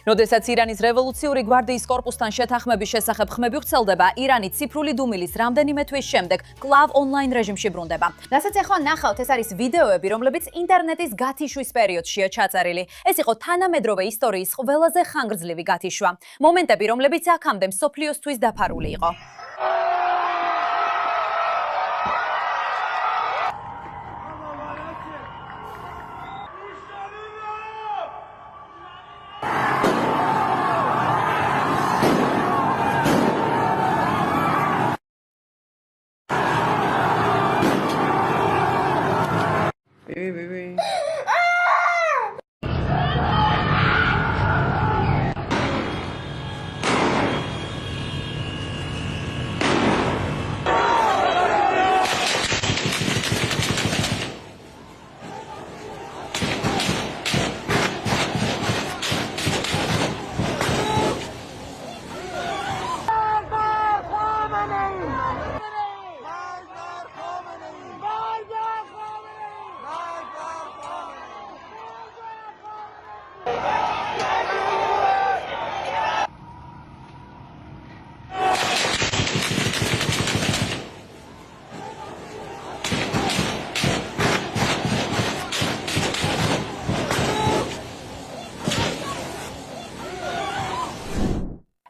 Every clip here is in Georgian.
როდესაც ირანის რევოლუციური გვარდიის კორპუსთან შეთანხმების შესახებ ხმები ვრცელდება, ირანი ციფრული დუმილის რამდენიმე თვის შემდეგ კლავ ონლაინ რეჟიმში ბრუნდება. რასაც ახლა ნახავთ, ეს არის ვიდეოები, რომლებიც ინტერნეტის გათიშვის პერიოდშია ჩაწერილი. ეს იყო თანამედროვე ისტორიის ყველაზე ხანგრძლივი გათიშვა. მომენტები, რომლებიც აქამდე მსოფლიოსთვის დაფარული იყო.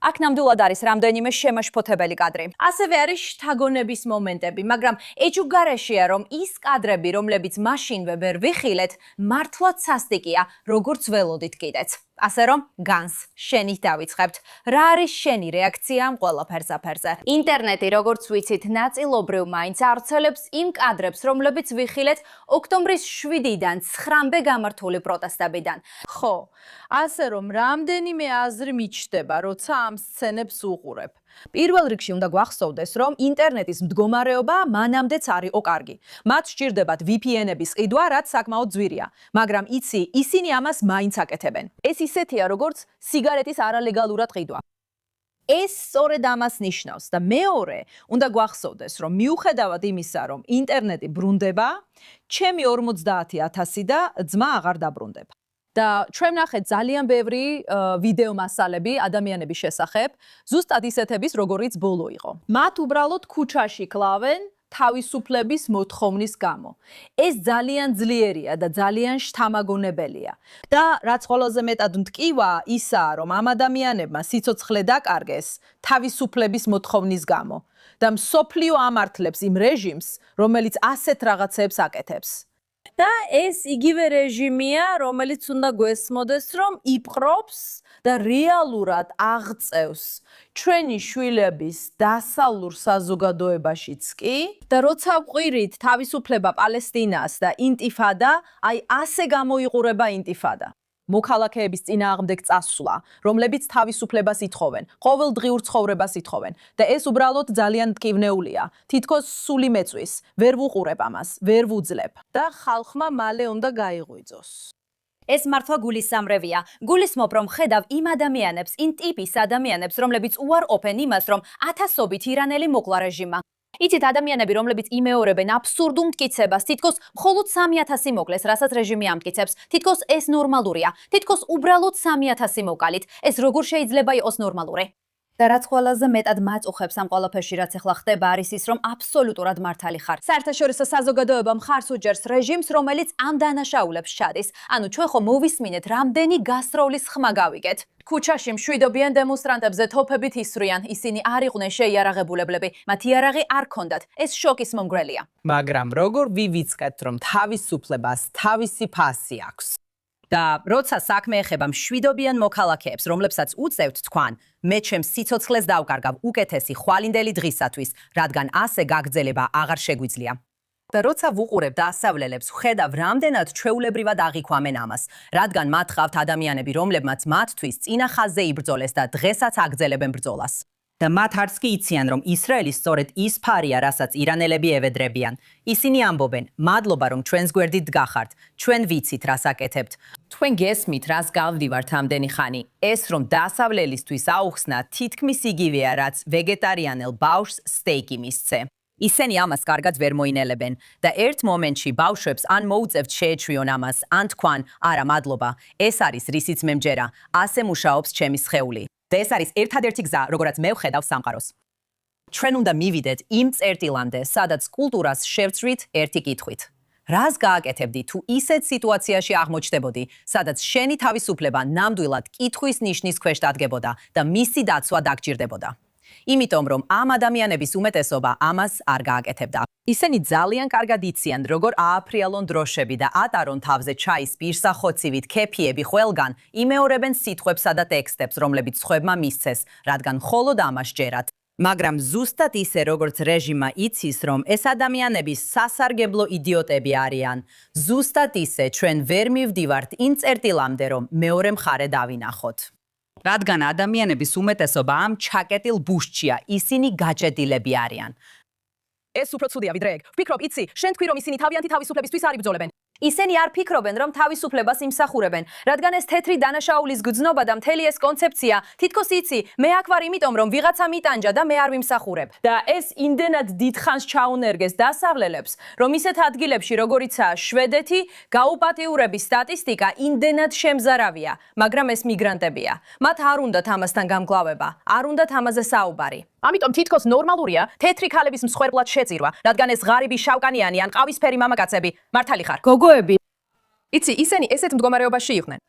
აქ ნამდვილად არის რამდენიმე შემაშფოთებელი კადრი. ასევე არის შთაგონების მომენტები, მაგრამ ეჭვგარეშეა, რომ ის კადრები, რომლებიც მაშინვე ვერ ვიხილეთ, მართლაც სასტიკია, როგორც ველოდით კიდეც. ასე რომ, განს შენით დავიწყებთ. რა არის შენი რეაქცია ამ ყველაფერზე? ინტერნეტი, როგორც ვიცით, ნაწილობრივ მაინც ავრცელებს იმ კადრებს, რომლებიც ვიხილეთ ოქტომბრის 7-დან 9-მდე გამართული პროტესტებიდან. ხო, ასე რომ რამდენიმე აზრი მიჩნდება, როცა ამ სცენებს უყურებ. პირველ რიგში უნდა გვახსოვდეს, რომ ინტერნეტის მდგომარეობა მანამდეც არ იყო კარგი. მათ სჭირდებათ VPN-ების ყიდვა, რაც საკმაოდ ძვირია, მაგრამ იცი, ისინი ამას მაინც აკეთებენ. ეს ისეთია, როგორც სიგარეტის არალეგალურად ყიდვა. ეს სწორედ ამას ნიშნავს და მეორე, უნდა გვახსოვდეს, რომ მიუხედავად იმისა, რომ ინტერნეტი ბრუნდება, ჩემი 50,000 და ძმა აღარ დაბრუნდება. და ჩვენ ნახეთ ძალიან ბევრი ვიდეო მასალები ადამიანების შესახებ, ზუსტად ისეთების, როგორიც ბოლო იყო. მათ უბრალოდ ქუჩაში კლავენ თავისუფლების მოთხოვნის გამო. ეს ძალიან ძლიერია და ძალიან შთამაგონებელია. და რაც ყველაზე მეტად მტკივა, ისაა, რომ ამ ადამიანებმა სიცოცხლე დაკარგეს თავისუფლების მოთხოვნის გამო და მსოფლიო ამართლებს იმ რეჟიმს, რომელიც ასეთ რაღაცებს აკეთებს. და ეს იგივე რეჟიმია, რომელიც უნდა გვესმოდეს, რომ იპყრობს და რეალურად აღწევს ჩვენი შვილების დასავლურ საზოგადოებაშიც კი. და როცა ვყვირით თავისუფლება პალესტინას და ინტიფადა, აი ასე გამოიყურება ინტიფადა. მოქალაქეების წინააღმდეგ წასვლა, რომლებიც თავისუფლებას ითხოვენ, ყოველდღიურ ცხოვრებას ითხოვენ და ეს უბრალოდ ძალიან მტკივნეულია. თითქოს სული მეწვის, ვერ ვუყურებ ამას, ვერ ვუძლებ და ხალხმა მალე უნდა გაიღვიძოს. ეს მართლა გულისამრევია. გულისმობ, რომ ხედავ იმ ადამიანებს, იმ ტიპის ადამიანებს, რომლებიც უარყოფენ იმას, რომ ათასობით ირანელი მოკლა რეჟიმმა. იცით, ადამიანები, რომლებიც იმეორებენ აბსურდულ მტკიცებას, თითქოს მხოლოდ 3,000 მოკლეს, რასაც რეჟიმი ამტკიცებს. თითქოს ეს ნორმალურია. თითქოს უბრალოდ 3,000 მოკალით. ეს როგორ შეიძლება იყოს ნორმალური? და რაც ყველაზე მეტად მაწუხებს ამ ყველაფერში, რაც ახლა ხდება, არის ის, რომ აბსოლუტურად მართალი ხარ. საერთაშორისო საზოგადოება მხარს უჭერს რეჟიმს, რომელიც ამ დანაშაულებს ჩადის. ანუ ჩვენ ხო მოვისმინეთ, რამდენი გასროლის ხმა გავიგეთ. ქუჩაში მშვიდობიან დემონსტრანტებზე თოფებით ისვრიან. ისინი არ იყვნენ შეიარაღებულები, მათ იარაღი არ ჰქონდათ. ეს შოკის მომგვრელია. მაგრამ როგორ ვივიწყეთ, რომ თავისუფლებას თავისი ფასი აქვს? და როცა საქმე ეხება მშვიდობიან მოქალაქეებს, რომლებსაც უწევთ თქვან, მე ჩემს სიცოცხლეს დავკარგავ უკეთესი ხვალინდელი დღისათვის, რადგან ასე გაგრძელება აღარ შეგვიძლია. და როცა ვუყურებ დასავლელებს, ვხედავ რამდენად ჩვეულებრივად აღიქვამენ ამას, რადგან მათ ხავთ ადამიანები, რომლებმაც მათთვის წინა ხაზზე იბრძოლეს და დღესაც აგრძელებენ ბრძოლას. და მათ არც კი იციან, რომ ისრაელი სწორედ ის ფარია, რასაც ირანელები ევედრებიან. ისინი ამბობენ, მადლობა, რომ ჩვენს გვერდით დგახართ, ჩვენ ვიცით, რას აკეთებთ. თქვენ გესმით, რას გავდივართ ამდენი ხანი. ეს რომ დასავლელისთვის აუხსნა, თითქმის იგივეა, რაც ვეგეტარიანელ ბავშვს სტეიკი მისცე. ისინი ამას კარგად ვერ მოინელებენ და ერთ მომენტში ბავშვებს ან მოუწევთ შეეჩვიონ ამას, ან თქვან, არა მადლობა, ეს არის რისიც მე მჯერა, ასე მუშაობს ჩემი სხეული. და ეს არის ერთადერთი გზა, როგორაც მე ვხედავ სამყაროს. ჩვენ უნდა მივიდეთ იმ წერტილამდე, სადაც კულტურას შევცვლით ერთი კითხვით. რას გააკეთებდი თუ ისეთ სიტუაციაში აღმოჩნდებოდი, სადაც შენი თავისუფლება ნამდვილად კითხვის ნიშნის ქვეშ დადგებოდა და მისი დაცვა დაგჭირდებოდა. იმიტომ რომ ამ ადამიანების უმეტესობა ამას არ გააკეთებდა. ისინი ძალიან კარგად იციან, როგორ ააფრიალონ დროშები და ატარონ თავზე ჩაის პირსახოცივით ქეფიები ყველგან, იმეორებენ სიტყვებსა და ტექსტებს, რომლებიც სხვებმა მისცეს, რადგან მხოლოდ ამას ჯერათ. მაგრამ ზუსტად ისე, როგორც რეჟიმმა იცის, რომ ეს ადამიანები სასარგებლო იდიოტები არიან, ზუსტად ისე ჩვენ ვერ მივდივართ იმ წერტილამდე, რომ მეორე მხარე დავინახოთ. რადგან ადამიანების უმეტესობა ამ ჩაკეტილ ბუშჩია, ისინი გაჭედილები არიან. ეს უფრო ცუდია ვიდრე ეგ. ვფიქრობ, იცი, შენ თქვი რომ ისინი თავიანთი თავისუფლებისთვის არ იბრძოლებენ. ისინი არ ფიქრობენ, რომ თავისუფლებას იმსახურებენ, რადგან ეს თეთრი დანაშაულის გრძნობა და მთელი ეს კონცეფცია, თითქოს იცი, მე აქ ვარ იმიტომ, რომ ვიღაცა მიტანჯა და მე არ ვიმსახურებ. და ეს იმდენად დიდხანს ჩაუნერგეს დასავლელებს, რომ ისეთ ადგილებში, როგორიცაა შვედეთი, გაუპატიურების სტატისტიკა იმდენად შემზარავია, მაგრამ ეს მიგრანტებია. მათ არ უნდათ ამასთან გამკლავება, არ უნდათ ამაზე საუბარი. ამიტომ თითქოს ნორმალურია თეთრი ქალების მსხვერპლად შეწირვა, რადგან ეს ღარიბი შავკანიანი ან ყავისფერი მამაკაცები მართალი ხარ. გოგოები. იცი, ისინი ესეთ მდგომარეობაში იყვნენ.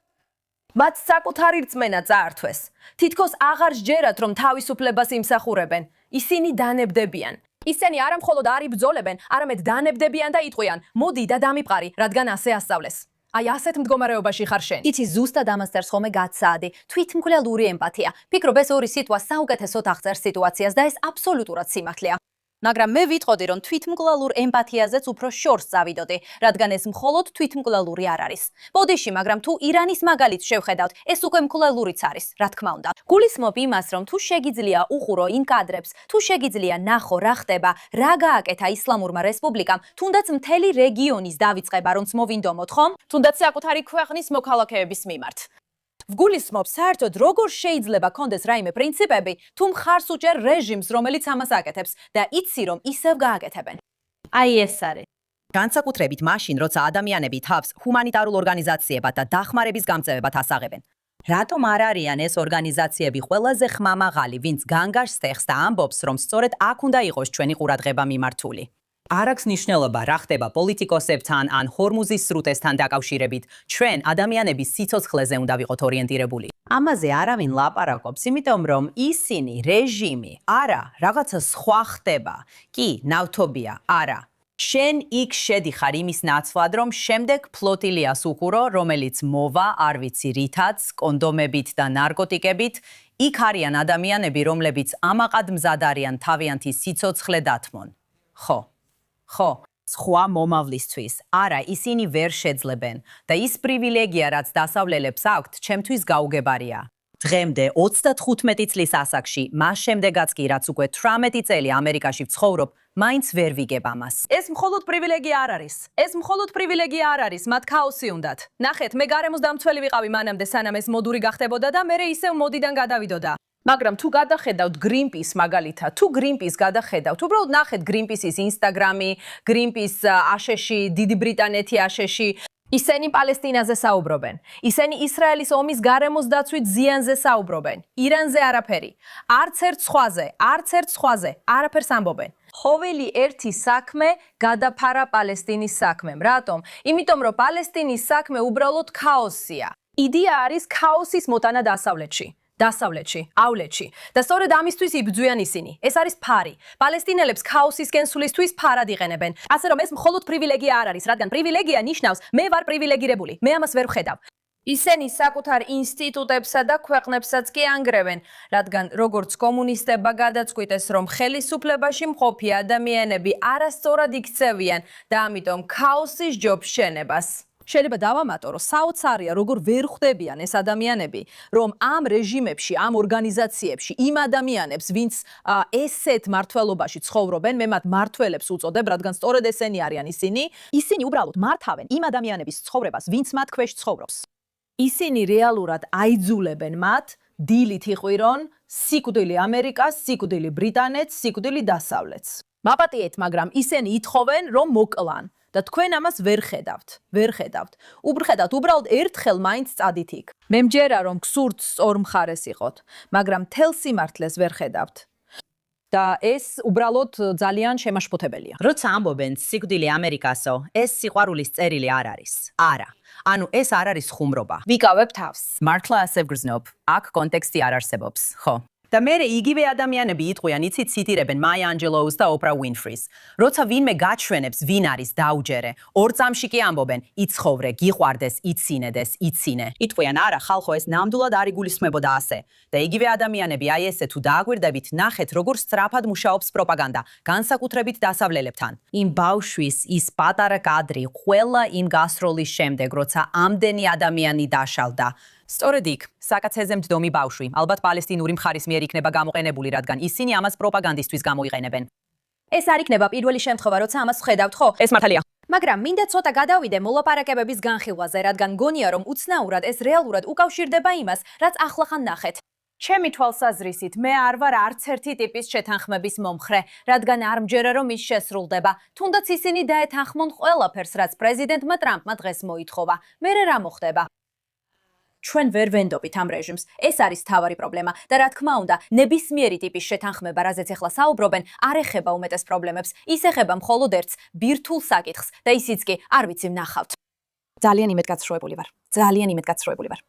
მათ საკუთარი რწმენა წაართვეს. თითქოს აღარ სჯერათ, რომ თავისუფლებას იმსახურებენ. ისინი დანებდებიან. ისინი არა მხოლოდ არ იბრძოლებენ, არამედ დანებდებიან და იტყვიან: მოდი და დამიპყარი, რადგან ასე ასწავლეს. აი ასეთ მდგომარეობაში ხარ შენ. იცი, ზუსტად ამას წერს ხოლმე გაცაადი, თვითმკვლელური ემპათია. ფიქრობ, ეს ორი სიტყვა საუკეთესოდ აღწერს სიტუაციას და ეს აბსოლუტურად სიმართლეა. მაგრამ მე ვიტყოდი, რომ თვითმკვლელურ ემპათიაზეც უფრო შორს წავიდოდი, რადგან ეს მხოლოდ თვითმკვლელური არ არის. ბოდიში, მაგრამ თუ ირანის მაგალითს შევხედავთ, ეს უკვე მკვლელურიც არის, რა თქმა უნდა. გულისხმობ იმას, რომ თუ შეგიძლია უყურო იმ კადრებს, თუ შეგიძლია ნახო რა ხდება, რა გააკეთა ისლამურმა რესპუბლიკამ, თუნდაც მთელი რეგიონის დავიწყება, რომც მოვინდომოთ, ხომ? თუნდაც საკუთარი ქვეყნის მოქალაქეების მიმართ. ვგულისხმობ, საერთოდ როგორ შეიძლება კონდეს რაიმე პრინციპები, თუ მხარს უჭერ რეჟიმს, რომელიც ამას აკეთებს და იცი, რომ ისევ გააკეთებენ. აი ეს არის. განსაკუთრებით მაშინ, როცა ადამიანები თავს ჰუმანიტარულ ორგანიზაციებად და დახმარების გამწევებად ასაღებენ. რატომ არ არიან ეს ორგანიზაციები ყველაზე ხმამაღალი, ვინც განგაშს ხსნობს და ამბობს, რომ სწორედ აქ უნდა იყოს ჩვენი ყურადღება მიმართული? არ აქვს მნიშვნელობა რა ხდება პოლიტიკოსებთან ან ჰორმუზის სრუტესთან დაკავშირებით, ჩვენ ადამიანების სიცოცხლეზე უნდა ვიყოთ ორიენტირებული. ამაზე არავინ ლაპარაკობს, იმიტომ რომ ისინი, რეჟიმი, არა, რაღაცა სხვა ხდება. კი, ნავთობია, არა. შენ იქ შედიხარ იმის ნაცვლად, რომ შემდეგ ფლოტილიას უყურო, რომელიც მოვა, არ ვიცი რითაც, კონდომებით და ნარკოტიკებით, იქ არიან ადამიანები, რომლებიც ამაყად მზად არიან თავიანთი სიცოცხლე დათმონ. ხო, სხვა მომავლისთვის. არა, ისინი ვერ შეძლებენ და ის პრივილეგია, რაც დასავლელებს აქვთ, ჩემთვის გაუგებარია. დღემდე 35 წლის ასაკში, მას შემდეგაც კი, რაც უკვე 18 წელი ამერიკაში ვცხოვრობ, მაინც ვერ ვიგებ ამას. ეს მხოლოდ პრივილეგია არ არის. ეს მხოლოდ პრივილეგია არ არის, მათ ქაოსი უნდათ. ნახეთ, მე გარემოს დამცველი ვიყავი მანამდე, სანამ ეს მოდური გახდებოდა და მე ისევ მოდიდან გადავიდოდა. მაგრამ თუ გადახედავთ Greenpeace მაგალითად, თუ Greenpeace გადახედავთ, უბრალოდ ნახეთ Greenpeace-ის Instagram-ი, Greenpeace აშეში, დიდი ბრიტანეთი აშეში, ისინი პალესტინაზე საუბრობენ. ისინი ისრაელის ომის გარემოს დაცვით ზიანზე საუბრობენ. ირანზე არაფერი. არც ერთ სხვაზე, არაფერს ამბობენ. ხოველი ერთი საქმე გადაფარა პალესტინის საქმემ. რატომ? იმიტომ რომ პალესტინის საქმე უბრალოდ ქაოსია. იდეა არის ქაოსის მოტანა დასავლეთში, ავლეთში. და სწორედ ამისთვის იბრძვიან ისინი. ეს არის ფარი. პალესტინელებს ქაოსისკენ სულისთვის ფარად იყენებენ. ასე რომ ეს მხოლოდ პრივილეგია არ არის, რადგან პრივილეგია ნიშნავს მე ვარ პრივილეგირებული, მე ამას ვერ ვხედავ. ისინი საკუთარ ინსტიტუტებსა და ქვეყნებსაც კი ანგრევენ, რადგან როგორც კომუნისტებმა გადაწყვიტეს, რომ ხელისუფლებაში მყოფი ადამიანები არასწორად იქცევიან და ამიტომ ქაოსი სჯობს შენებას. შეიძლება დავამატო, რომ საოცარია, როგორ ვერ ხვდებიან ეს ადამიანები, რომ ამ რეჟიმებში, ამ ორგანიზაციებში, იმ ადამიანებს, ვინც ესეთ მართლობაში ცხოვრობენ, მე მათ მართველებს უწოდებ, რადგან სწორედ ესენი არიან ისინი უბრალოდ მართავენ იმ ადამიანების ცხოვრებას, ვინც მათ ქვეშ ცხოვრობს. ისინი რეალურად აიძულებენ მათ დილით იყვირონ სიკვდილი ამერიკას, სიკვდილი ბრიტანეთს, სიკვდილი დასავლეთს. მაპატიეთ, მაგრამ ისინი ითხოვენ, რომ მოკლან და თქვენ ამას ვერ ხედავთ. უბრალოდ ერთხელ მაინც წადით იქ. მე მჯერა რომ გსურთ სწორ მხარეს იყოთ, მაგრამ თელ სიმართლეს ვერ ხედავთ. და ეს უბრალოდ ძალიან შემაშფოთებელია. როცა ამბობენ სიკვდილი ამერიკასო, ეს სიყვარულის წერილი არ არის. არა. ანუ ეს არ არის ხუმრობა. ვიკავებ თავს. მართლა ასე ვგრძნობ. აქ კონტექსტი არ არსებობს, ხო? და მერე იგივე ადამიანები იტყვიან, იცით, ციტირებენ მაია ანჯელოუს და ოპრა უინფრის. როცა ვინმე გაჩვენებს, ვინ არის, დაუჯერე. 2 წამში კი ამბობენ, იცხოვრე, გიყვარდეს, იცინე. იტყვიან, არა, ხალხო, ეს ნამდვილად არ იგულისხმებოდა ასე. და იგივე ადამიანები აი ესე თუ დააგვირდებით, ნახეთ, როგორ სწრაფად მუშაობს პროპაგანდა, განსაკუთრებით დასავლელებთან. იმ ბავშვის ის პატარა კადრი ყველა იმ გასროლის შემდეგ, როცა ამდენი ადამიანი დაშალდა. სწორედ იქ, საკაცეზე მდგომი ბავშვი, ალბათ პალესტინური მხარის მიერ იქნება გამოყენებული, რადგან ისინი ამას პროპაგანდისტვის გამოიყენებენ. ეს არ იქნება პირველი შემთხვევა, როცა ამას ვხედავთ, ხო? ეს მართალია. მაგრამ მინდა ცოტა გადავიდე მოლაპარაკებების განხილვაზე, რადგან გონია, რომ უცნაურად ეს რეალურად უკავშირდება იმას, რაც ახლახან ნახეთ. ჩემი თვალსაზრისით, მე არ ვარ არც ერთი ტიპის შეთანხმების მომხრე, რადგან არ მჯერა რომ ის შესრულდება. თუნდაც ისინი დაეთანხმონ ყველაფერს, რაც პრეზიდენტმა ტრამპმა დღეს მოითხოვა. მერე რა მოხდება? ჩვენ ვერ ვენდობით ამ რეჟიმს. ეს არის თავარი პრობლემა და რა თქმა უნდა, ნებისმიერი ტიპის შეთანხმება, რაზეც ახლა საუბრობენ, არ ეხება უმეტეს პრობლემებს, ის ეხება მხოლოდ ერთს, ბირთვულ საკითხს და ისიც კი არ ვიცი ვნახავთ. ძალიან იმედგაცრუებული ვარ.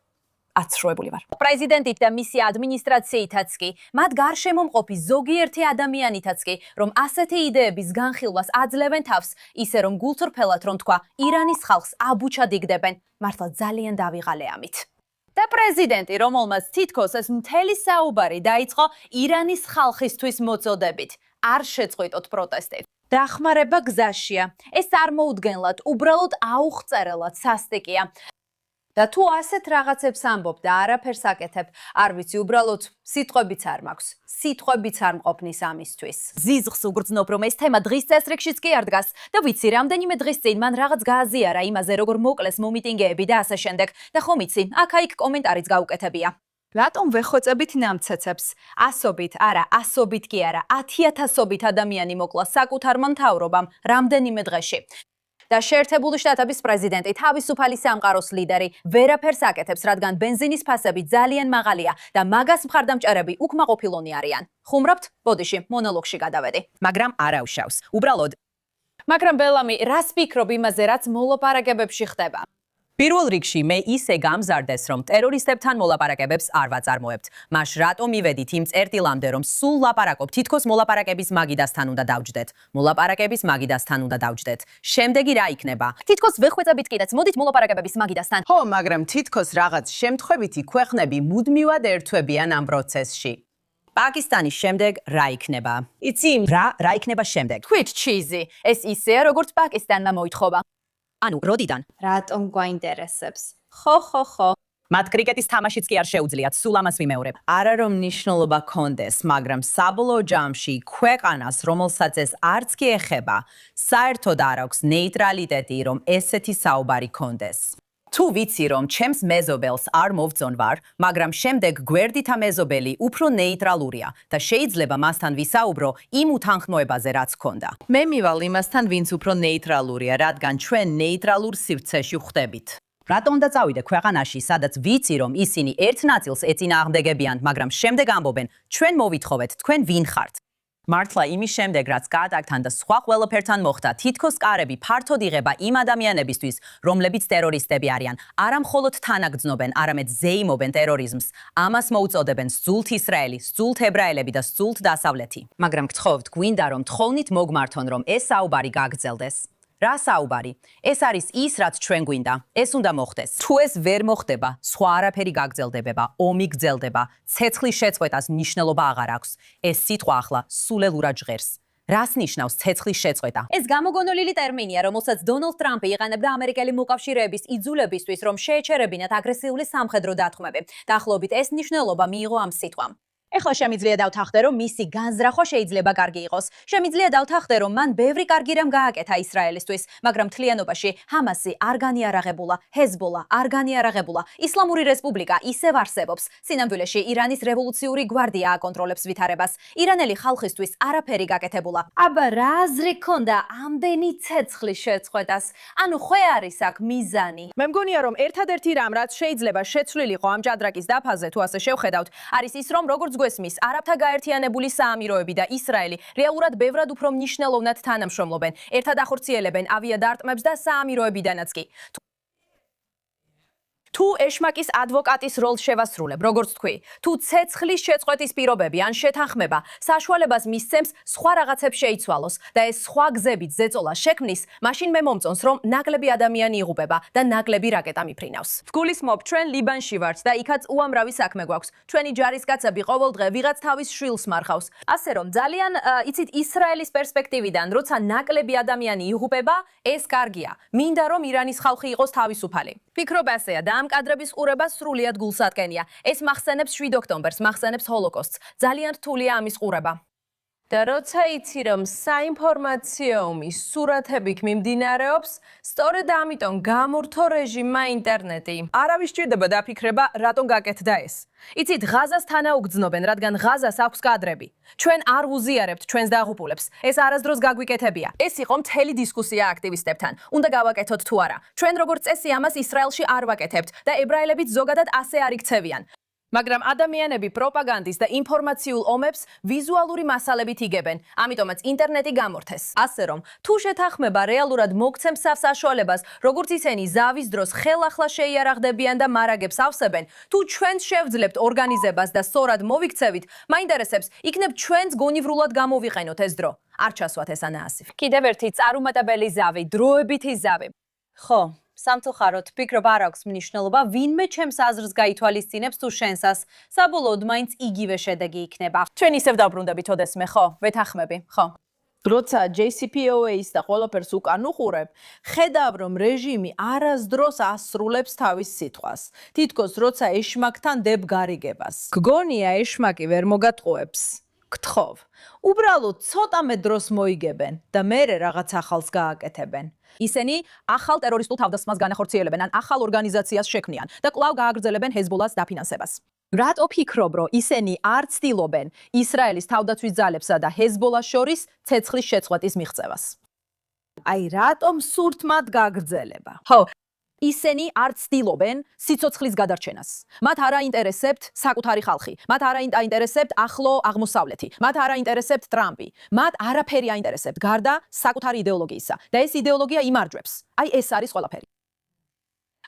აცრუებული ვარ. პრეზიდენტით და მისი ადმინისტრაციითაც კი, მათ გარშემო მყოფი ზოგიერთი ადამიანითაც კი, რომ ასეთი იდეების განხილვას აძლევენ თავს, ისე რომ გულწრფელად რომ თქვა, ირანის ხალხს აბუჩად იგდებენ. მართლა ძალიან დავიღალე ამით. და პრეზიდენტი, რომელმაც თითქოს ეს მთელი საუბარი დაიწყო ირანის ხალხისთვის მოწოდებით. არ შეწყვიტოთ პროტესტი. დახმარება გზაშია. ეს წარმოუდგენლად, უბრალოდ აუღწერელად სასტიკია. და თუ ასეთ რაღაცებს ამბობ და არაფერს აკეთებ, არ ვიცი, უბრალოდ სიტყვებიც არ მაქვს. სიტყვებიც არ მყოფნის ამისთვის. ზიზღს უგრძნობ, რომ ეს თემა დღის წესრიგშიც კი არ დგას და ვიცი, რამდენიმე დღის წინ მან რაღაც გააზიარა იმაზე, როგორ მოკლეს მომიტინგეები და ასე შემდეგ. და ხომ იცი, აქა-იქ კომენტარიც გაუკეთებია. რატომ ვეხოწებით ნამცეცებს? ასობით კი არა, 10,000-ობით ადამიანი მოკლა საკუთარმა მთავრობამ რამდენიმე დღეში. და შეერთებული შტატების პრეზიდენტი, თავისუფალი სამყაროს ლიდერი, ვერაფერს აკეთებს, რადგან ბენზინის ფასები ძალიან მაღალია და მაგას მხარდამჭერები უკმაყოფილონი არიან. ხუმრობთ? ბოდიში, მონოლოგში გადავედი. მაგრამ არა უშავს. უბრალოდ. მაგრამ ბელამი, რას ფიქრობ იმაზე, რაც მოლაპარაკებებში ხდება? პირველ რიგში მე ისე გამზარდეს, რომ ტერორისტებთან მოლაპარაკებებს არ ვაწარმოებთ. მაშ რატომ მივედით იმ წერტილამდე, რომ სულ ლაპარაკობ, თითქოს მოლაპარაკების მაგიდასთან უნდა დავჯდეთ. შემდეგი რა იქნება? თითქოს ვეხვეწებით კიდეც, მოდით მოლაპარაკებების მაგიდასთან. ხო, მაგრამ თითქოს რაღაც შემთხვევითი ქვეყნები მუდმივად ერთვებიან ამ პროცესში. პაკისტანის შემდეგ რა იქნება? იცი, რა იქნება შემდეგ? თქვით ჩიზი, ეს ისეა, როგორც პაკისტანმა მოითხოვა. ანუ როდიდან? რატომ გვაინტერესებს? ხო. მათ კრიკეტის თამაშიც კი არ შეუძლიათ, სულ ამას ვიმეორებ. არა რომ მნიშვნელობა კონდეს, მაგრამ საბოლოო ჯამში ქვეყანას, რომელსაც ეს არც კი ეხება, საერთოდ არ აქვს ნეიტრალიტეტი, რომ ესეთი საუბარი კონდეს. თუ ვიცი, რომ ჩემს მეზობელს არ მოვწონ ვარ, მაგრამ შემდეგ გვერდითა მეზობელი უფრო ნეიტრალურია და შეიძლება მასთან ვისაუბრო იმ უთანხმოებაზე, რაც ქონდა. მე მივალ იმასთან, ვინც უფრო ნეიტრალურია, რადგან ჩვენ ნეიტრალურ სივრცეში ვხვდებით. რატომ უნდა წავიდე ქვეყანაში, სადაც ვიცი, რომ ისინი ერთ ნაწილს ეწინააღმდეგებიან, მაგრამ შემდეგ ამბობენ, ჩვენ მოვითხოვეთ, თქვენ ვინ ხართ? მართლა იმის შემდეგ, რაც გაატაკთან და სხვა ყველაფერთან მოხდა, თითქოს კარები ფართოდ იღება იმ ადამიანებისთვის, რომლებიც ტერორისტები არიან. არა მხოლოდ თანაგრძნობენ, არამედ ზეიმობენ ტერორიზმს. ამას მოუწოდებენ სძულთ ისრაელი, სძულთ ებრაელები და სძულთ დასავლეთი. მაგრამ გთხოვთ, გვინდა რომ თხოვნით მოგმართონ, რომ ეს საუბარი გაგრძელდეს. რა საუბარი? ეს არის ის, რაც ჩვენ გვინდა. ეს უნდა მოხდეს. თუ ეს ვერ მოხდება, სხვა არაფერი გაგრძელდება, ომი გრძელდება, ცეცხლის შეწყვეტას მნიშვნელობა აღარ აქვს. ეს სიტყვა ახლა სულელურად ჟღერს. რას ნიშნავს ცეცხლის შეწყვეტა? ეს გამოგონილ ტერმინია, რომელსაც დონალდ ტრამპი იყენებდა ამერიკელი მოკავშირეების იძულებისთვის, რომ შეეჩერებინათ აგრესიული სამხედრო დათმობები. დაახლოებით ეს ნიშნულობა მიიღო ამ სიტყვამ. ეხლა შემიძლია დავთანხმდე, რომ მისი განზრახვა შეიძლება კარგი იყოს. შემიძლია დავთანხმდე, რომ მან ბევრი კარგი რამ გააკეთა ისრაელისთვის, მაგრამ მთლიანობაში ჰამასი არ განიარაღებულა, ჰეზბოლა არ განიარაღებულა. ისლამური რესპუბლიკა ისევ არსებობს. სინამდვილეში ირანის რევოლუციური გვარდია აკონტროლებს ვითარებას. ირანელი ხალხისთვის არაფერი გაკეთებულა. აბა რა აზრი ქონდა ამდენი ცეცხლის შეწყვეტას? ანუ ხვე არის აქ მიზანი. მე მგონია რომ ერთადერთი რამ რაც შეიძლება შეცვლილიყო ამ ჭადრაკის დაფაზე თუ ასე შევხედავთ, არის ის რომ როგორც გვესმის, არაბთა გაერთიანებული საამიროები და ისრაელი რეალურად ბევრად უფრო მნიშვნელოვნად თანამშრომლობენ. ერთად ახორციელებენ ავიადარტყმებს და საამიროებიდანაც კი. თუ ეშმაკის ადვოკატის როლს შევასრულებ, როგორც თქვი, თუ ცეცხლის შეწყვეტის პირობები ან შეთანხმება საშუალებას მისცემს სხვა რაღაცებს შეიცვალოს და ეს სხვა გზებით ზეწოლა შექმნის, მაშინ მე მომწონს, რომ ნაკლები ადამიანი იღუპება და ნაკლები რაკეტა მიფრინავს. ვგულისხმობ, ჩვენ ლიბანში ვართ და იქაც უამრავი საქმე გვაქვს. ჩვენი ჯარისკაცები ყოველდღე ვიღაც თავის შვილს მარხავს. ასე რომ ძალიან იცით ისრაელის პერსპექტივიდან, როცა ნაკლები ადამიანი იღუპება, ეს კარგია. მინდა რომ ირანის ხალხი იყოს თავისუფალი. ფიქრობ ასეა და ამ კადრების ყურება სრულიად გულსატკენია. ეს მახსენებს 7 ოქტომბერს, მახსენებს ჰოლოკოსტს. ძალიან რთულია ამის ყურება. და როცა იცი რომ საინფორმაციო ომის სურათები მიმდინარეობს, სწორედ ამიტომ გამურთო რეჟიმმა ინტერნეტი. არავის სჭირდება დაფიქრება, რატომ გაკეთდა ეს. იცით, ღაზას თანაუგრძნობენ, რადგან ღაზას აქვს კადრები. ჩვენ არ ვუზიარებთ ჩვენს დაღუპულებს. ეს არასდროს გაგვიკეთებია. ეს იყო მთელი დისკუსია აქტივისტებთან. უნდა გავაკეთოთ თუ არა. ჩვენ როგორც წესი ამას ისრაელში არ ვაკეთებთ და ებრაელებიც ზოგადად ასე არ იქცევიან. მაგრამ ადამიანები პროპაგანდის და ინფორმაციულ ომებს ვიზუალური მასალებით იგებენ, ამიტომაც ინტერნეტი გამორთეს. ასე რომ, თუ შეთანხმება რეალურად მოგცემს საშუალებას, როგორც ისინი ზავის დროს ხელახლა შეიარაღდებიან და მარაგებს ავსებენ, თუ ჩვენს შევძლებთ ორგანიზებას და სწორად მოვიქცევით, მაინტერესებს, იქნებ ჩვენს გონივრულად გამოვიყენოთ ეს დრო. არ ჩასვათ ეს ანაასიფ. კიდევ ერთი წარუმატებელი ზავი, დროებითი ზავი. ხო, სამწუხაროდ, ფიქრობ არ აქვს მნიშვნელობა, ვინმე ჩემს აზრს გაითვალისწინებს თუ შენსას. საბოლოოდ მაინც იგივე შედეგი იქნება. ჩვენ ისევ დავბრუნდებით ოდესმე, ხო? ვეთანხმები, ხო? როცა JCPOA-ის და ყველაფერს უკან უყურებ, ხედავ რომ რეჟიმი არასდროს ასრულებს თავის სიტყვას. თითქოს როცა ეშმაკთან დებ გარიგებას. გგონია ეშმაკი ვერ მოგატყუებს. გთხოვ, უბრალოდ ცოტამე დროს მოიგებენ და მერე რაღაც ახალს გააკეთებენ. ისინი ახალ ტერორისტულ თავდასხმას განახორციელებენ ან ახალ ორგანიზაციას შექმნიან და კვლავ გააგრძელებენ ჰეზბოლას დაფინანსებას. რატო ფიქრობ, რომ ისინი არ ცდილობენ ისრაელის თავდაცვის ძალებსა და ჰეზბოლას შორის ცეცხლის შეწყვეტის მიღწევას? აი რატომ სურთ მათ გაგრძელება? ხო, ისინი არ ცდილობენ სიცოცხლის გადარჩენას. მათ არ აინტერესებთ საკუთარი ხალხი, მათ არ აინტერესებთ ახლო აღმოსავლეთი, მათ არ აინტერესებთ ტრამპი, მათ არაფერი აინტერესებთ გარდა საკუთარი იდეოლოგიისა და ეს იდეოლოგია იმარჯვებს. აი ეს არის ყველაფერი.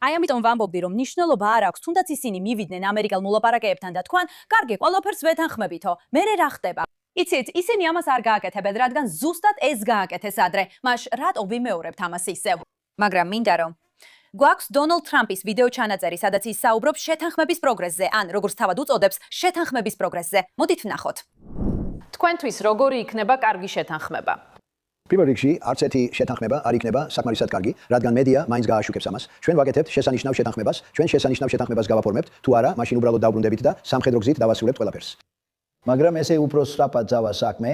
აი ამიტომ ვამბობდი, რომ მნიშვნელობა არ აქვს, თუნდაც ისინი მივიდნენ ამერიკელ მოლაპარაკეებთან და თქვან, კარგი, ყველაფერს ვეთანხმებითო, მერე რა ხდება? იცით, ისინი ამას არ გააკეთებენ, რადგან ზუსტად ეს გააკეთეს ადრე. მაშ რატო ვიმეორებთ ამას ისევ? მაგრამ მინდა რომ გვაქვს დონალდ ტრამპის ვიდეო ჩანაწერი, სადაც ის საუბრობს შეთანხმების პროგრესზე, ან როგორც თავად უწოდებს, შეთანხმების პროგრესზე. მოდით ვნახოთ. თქვენთვის როგორი იქნება კარგი შეთანხმება? პირველ რიგში არც ერთი შეთანხმება არ იქნება საკმარისად კარგი, რადგან მედია მაინც გააშუქებს ამას. ჩვენ ვაკეთებთ შესანიშნავ შეთანხმებას, ჩვენ შესანიშნავ შეთანხმებას გავაფორმებთ, თუ არა, მაშინ უბრალოდ დავბრუნდებით და სამხედრო გზით დავასრულებთ ყველაფერს. მაგრამ ესე უფრო სწრაფად ძავა საქმე,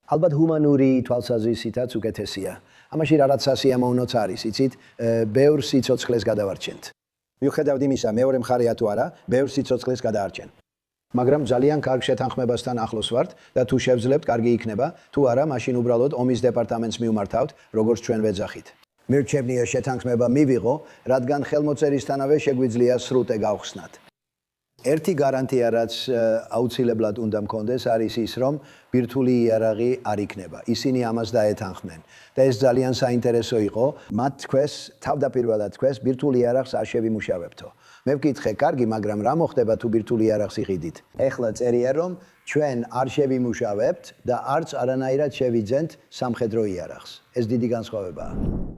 ალბათ ჰუმანური თვალსაზრისითაც უკეთესია. ამაში რაღაც სასიამოვნოც არის, იცით, ბევრ სიცოცხლეს გადავარჩენთ. მიუხედავად იმისა, მეორე მხარეა თუ არა, ბევრ სიცოცხლეს გადაარჩენ. მაგრამ ძალიან კარგ შეთანხმებასთან ახლოს ვართ და თუ შევძლებთ, კარგი იქნება, თუ არა, მაშინ უბრალოდ ომის დეპარტამენტს მივმართავთ, როგორც ჩვენ ვეძახით. მირჩევნია შეთანხმება მივიღო, რადგან ხელმოწერისთანავე შეგვიძლია სრუტე გავხსნათ. ერთი გარანტია, რაც აუცილებლად უნდა მქონდეს, არის ის, რომ ბირთვული იარაღი არ იქნება. ისინი ამას დაეთანხმნენ და ეს ძალიან საინტერესო იყო. მათ თქვეს, თავდაპირველად თქვეს, ბირთვული იარაღს არ შევიმუშავებთო. მე ვკითხე, კარგი, მაგრამ რა მოხდება თუ ბირთვული იარაღს იყიდით? ეხლა წერია, რომ ჩვენ არ შევიმუშავებთ და არც არანაირად შევიძენთ სამხედრო იარაღს. ეს დიდი განსხვავებაა.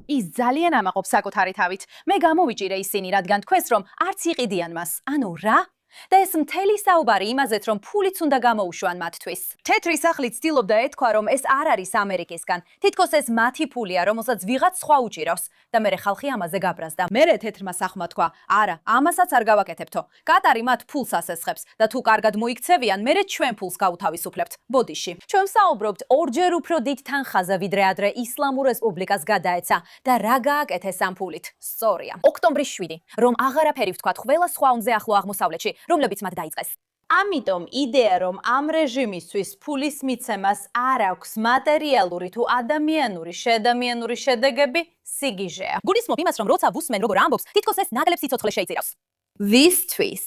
ის ძალიან ამაყობს საკუთარი თავით. მე გამოვიჭირე ისინი, რადგან თქვენს რომ არც იყიდიან მას. ანუ რა? და ეს მთელი საუბარი იმაზეც, რომ ფულიც უნდა გამოუშვან მათთვის. თეთრი სახლი ცდილობდა ეთქვა, რომ ეს არ არის ამერიკისგან. თითქოს ეს მათი ფულია, რომელსაც ვიღაც სხვა უჭირავს და მერე ხალხი ამაზე გაბრაზდა. მერე თეთრმა სახლმა თქვა, არა, ამასაც არ გავაკეთებთო. კატარი მათ ფულს ასესხებს და თუ კარგად მოიქცევიან, მერე ჩვენ ფულს გავუთავისუფლებთ. ბოდიში. ჩვენ საუბრობთ ორჯერ უფრო დიდ თანხაზე, ვიდრე ადრე ისლამურ რესპუბლიკას გადაეცა და რა გააკეთეს ამ ფულით. სწორია. ოქტომბრის 7, რომ აღარაფერი ვთქვათ ყველა სხვა ომზე ახლო აღმოსავლეთში, რომლებიც მათ დაიწყეს. ამიტომ იდეა, რომ ამ რეჟიმისთვის ფულის მიცემას არ აქვს მატერიალური თუ ადამიანური შედეგები, სიგიჟეა. გულისხმობ იმას, რომ როცა ვუსმენ როგორ ამბობს, თითქოს ეს ნაკლებ სიცოცხლე შეიწირავს. ვისთვის?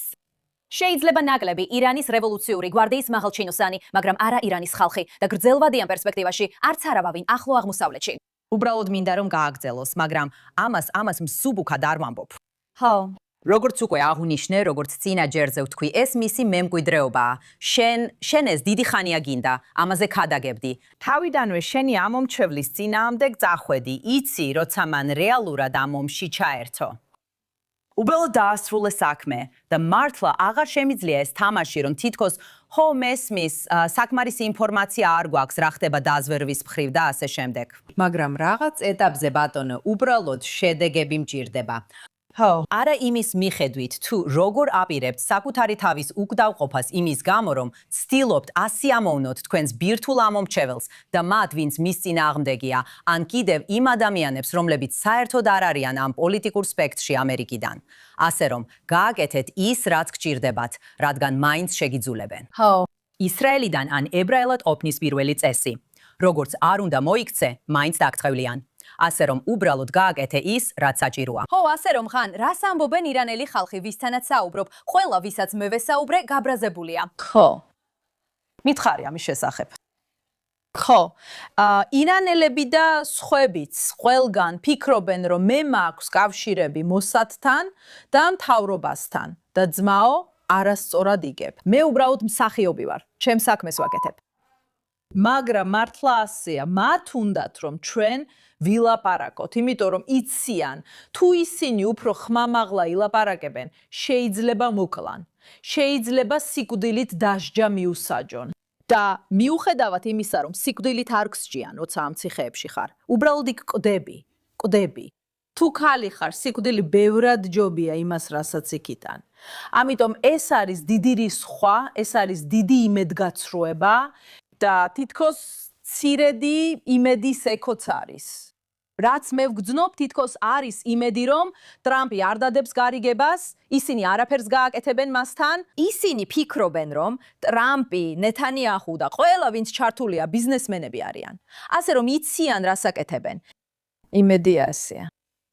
შეიძლება ნაკლები ირანის რევოლუციური გვარდიის მაღალჩინოსანი, მაგრამ არა ირანის ხალხი და გრძელვადიან პერსპექტივაში არც არავინ ახლო აღმოსავლეთში. უბრალოდ მინდა რომ გააგრძელოს, მაგრამ ამას მსუბუქად არ ვამბობ. ხო. როგორც უკვე აღნიშნე, როგორც წინა ჯერზე ვთქვი, ეს მისი მემკვიდრეობაა. შენ ეს დიდი ხანია გინდა, ამაზე ქადაგებდი. თავიდანვე შენი ამ მომჩევლის წინააღმდეგ წახვედი, იცი, როცა მან რეალურად ამ ომში ჩაერთო. უბრალოდ დაასრულე საქმე და მართლა აღარ შემიძლია ეს თამაში, რომ თითქოს ხო მესმის, საკმარისი ინფორმაცია არ გვაქვს, რა ხდება დაზვერვის მხრივ და ასე შემდეგ. მაგრამ რაღაც ეტაპზე ბატონო, უბრალოდ შედეგები მჭირდება. ხო, არა იმის მიხედვით, თუ როგორ აპირებთ საკუთარი თავის უკდავყოფას იმის გამო, რომ ცდილობთ ასიამოვნოთ თქვენს ბირთვულ ამომრჩეველს და მათ, ვინც მის წინააღმდეგია, ან კიდევ იმ ადამიანებს, რომლებიც საერთოდ არ არიან ამ პოლიტიკურ სპექტრში ამერიკიდან. ასე რომ, გააკეთეთ ის, რაც გჭირდებათ, რადგან მაინც შეგიძულებენ. ხო. ისრაელიდან ან ებრაელად ყოფნის პირველი წესი. როგორც არ უნდა მოიქცე, მაინც დაგწყევლიან. ასე რომ უბრალოდ გააკეთე ის, რაც საჭიროა. ხო, ასე რომ ხან, რას ამბობენ ირანელი ხალხი, ვისთანაც საუბრობ, ყველა ვისაც მე ვესაუბრე, გაბრაზებულია. ხო. მითხარი ამის შესახებ. ხო, ირანელები და სხვაებიც ყველგან ფიქრობენ, რომ მე მაქვს კავშირები მოსადთან და მთავრობასთან და ძმაო, არასწორად იგებ. მე უბრალოდ მსახიობი ვარ, ჩემს საქმეს ვაკეთებ. მაგრამ მართლა ასეა, მათ უნდათ რომ ჩვენ ვილაპარაკოთ, იმიტომ რომ იციან, თუ ისინი უფრო ხმამაღლა ილაპარაკებენ, შეიძლება მოკლან, შეიძლება სიკვდილით დასჯა მიუსაჯონ. და მიუხედავად იმისა, რომ სიკვდილით არ გსჯიან, როცა ამ ციხეებში ხარ, უბრალოდ იქ კვდები. თუ ხალი ხარ, სიკვდილი ბევრად ჯობია იმას, რასაც იქიდან. ამიტომ ეს არის დიდი რისხვა, ეს არის დიდი იმედგაცრუება და თითქოს ცირედი იმედის ეკოც არის. რაც მე ვგრძნობ, თითქოს არის იმედი, რომ ტრამპი არ დადებს გარიგებას, ისინი არაფერს გააკეთებენ მასთან. ისინი ფიქრობენ, რომ ტრამპი, ნეთანიაჰუ და ყველა, ვინც ჩართულია, ბიზნესმენები არიან. ასე რომ იციან, რას აკეთებენ. იმედია ასეა.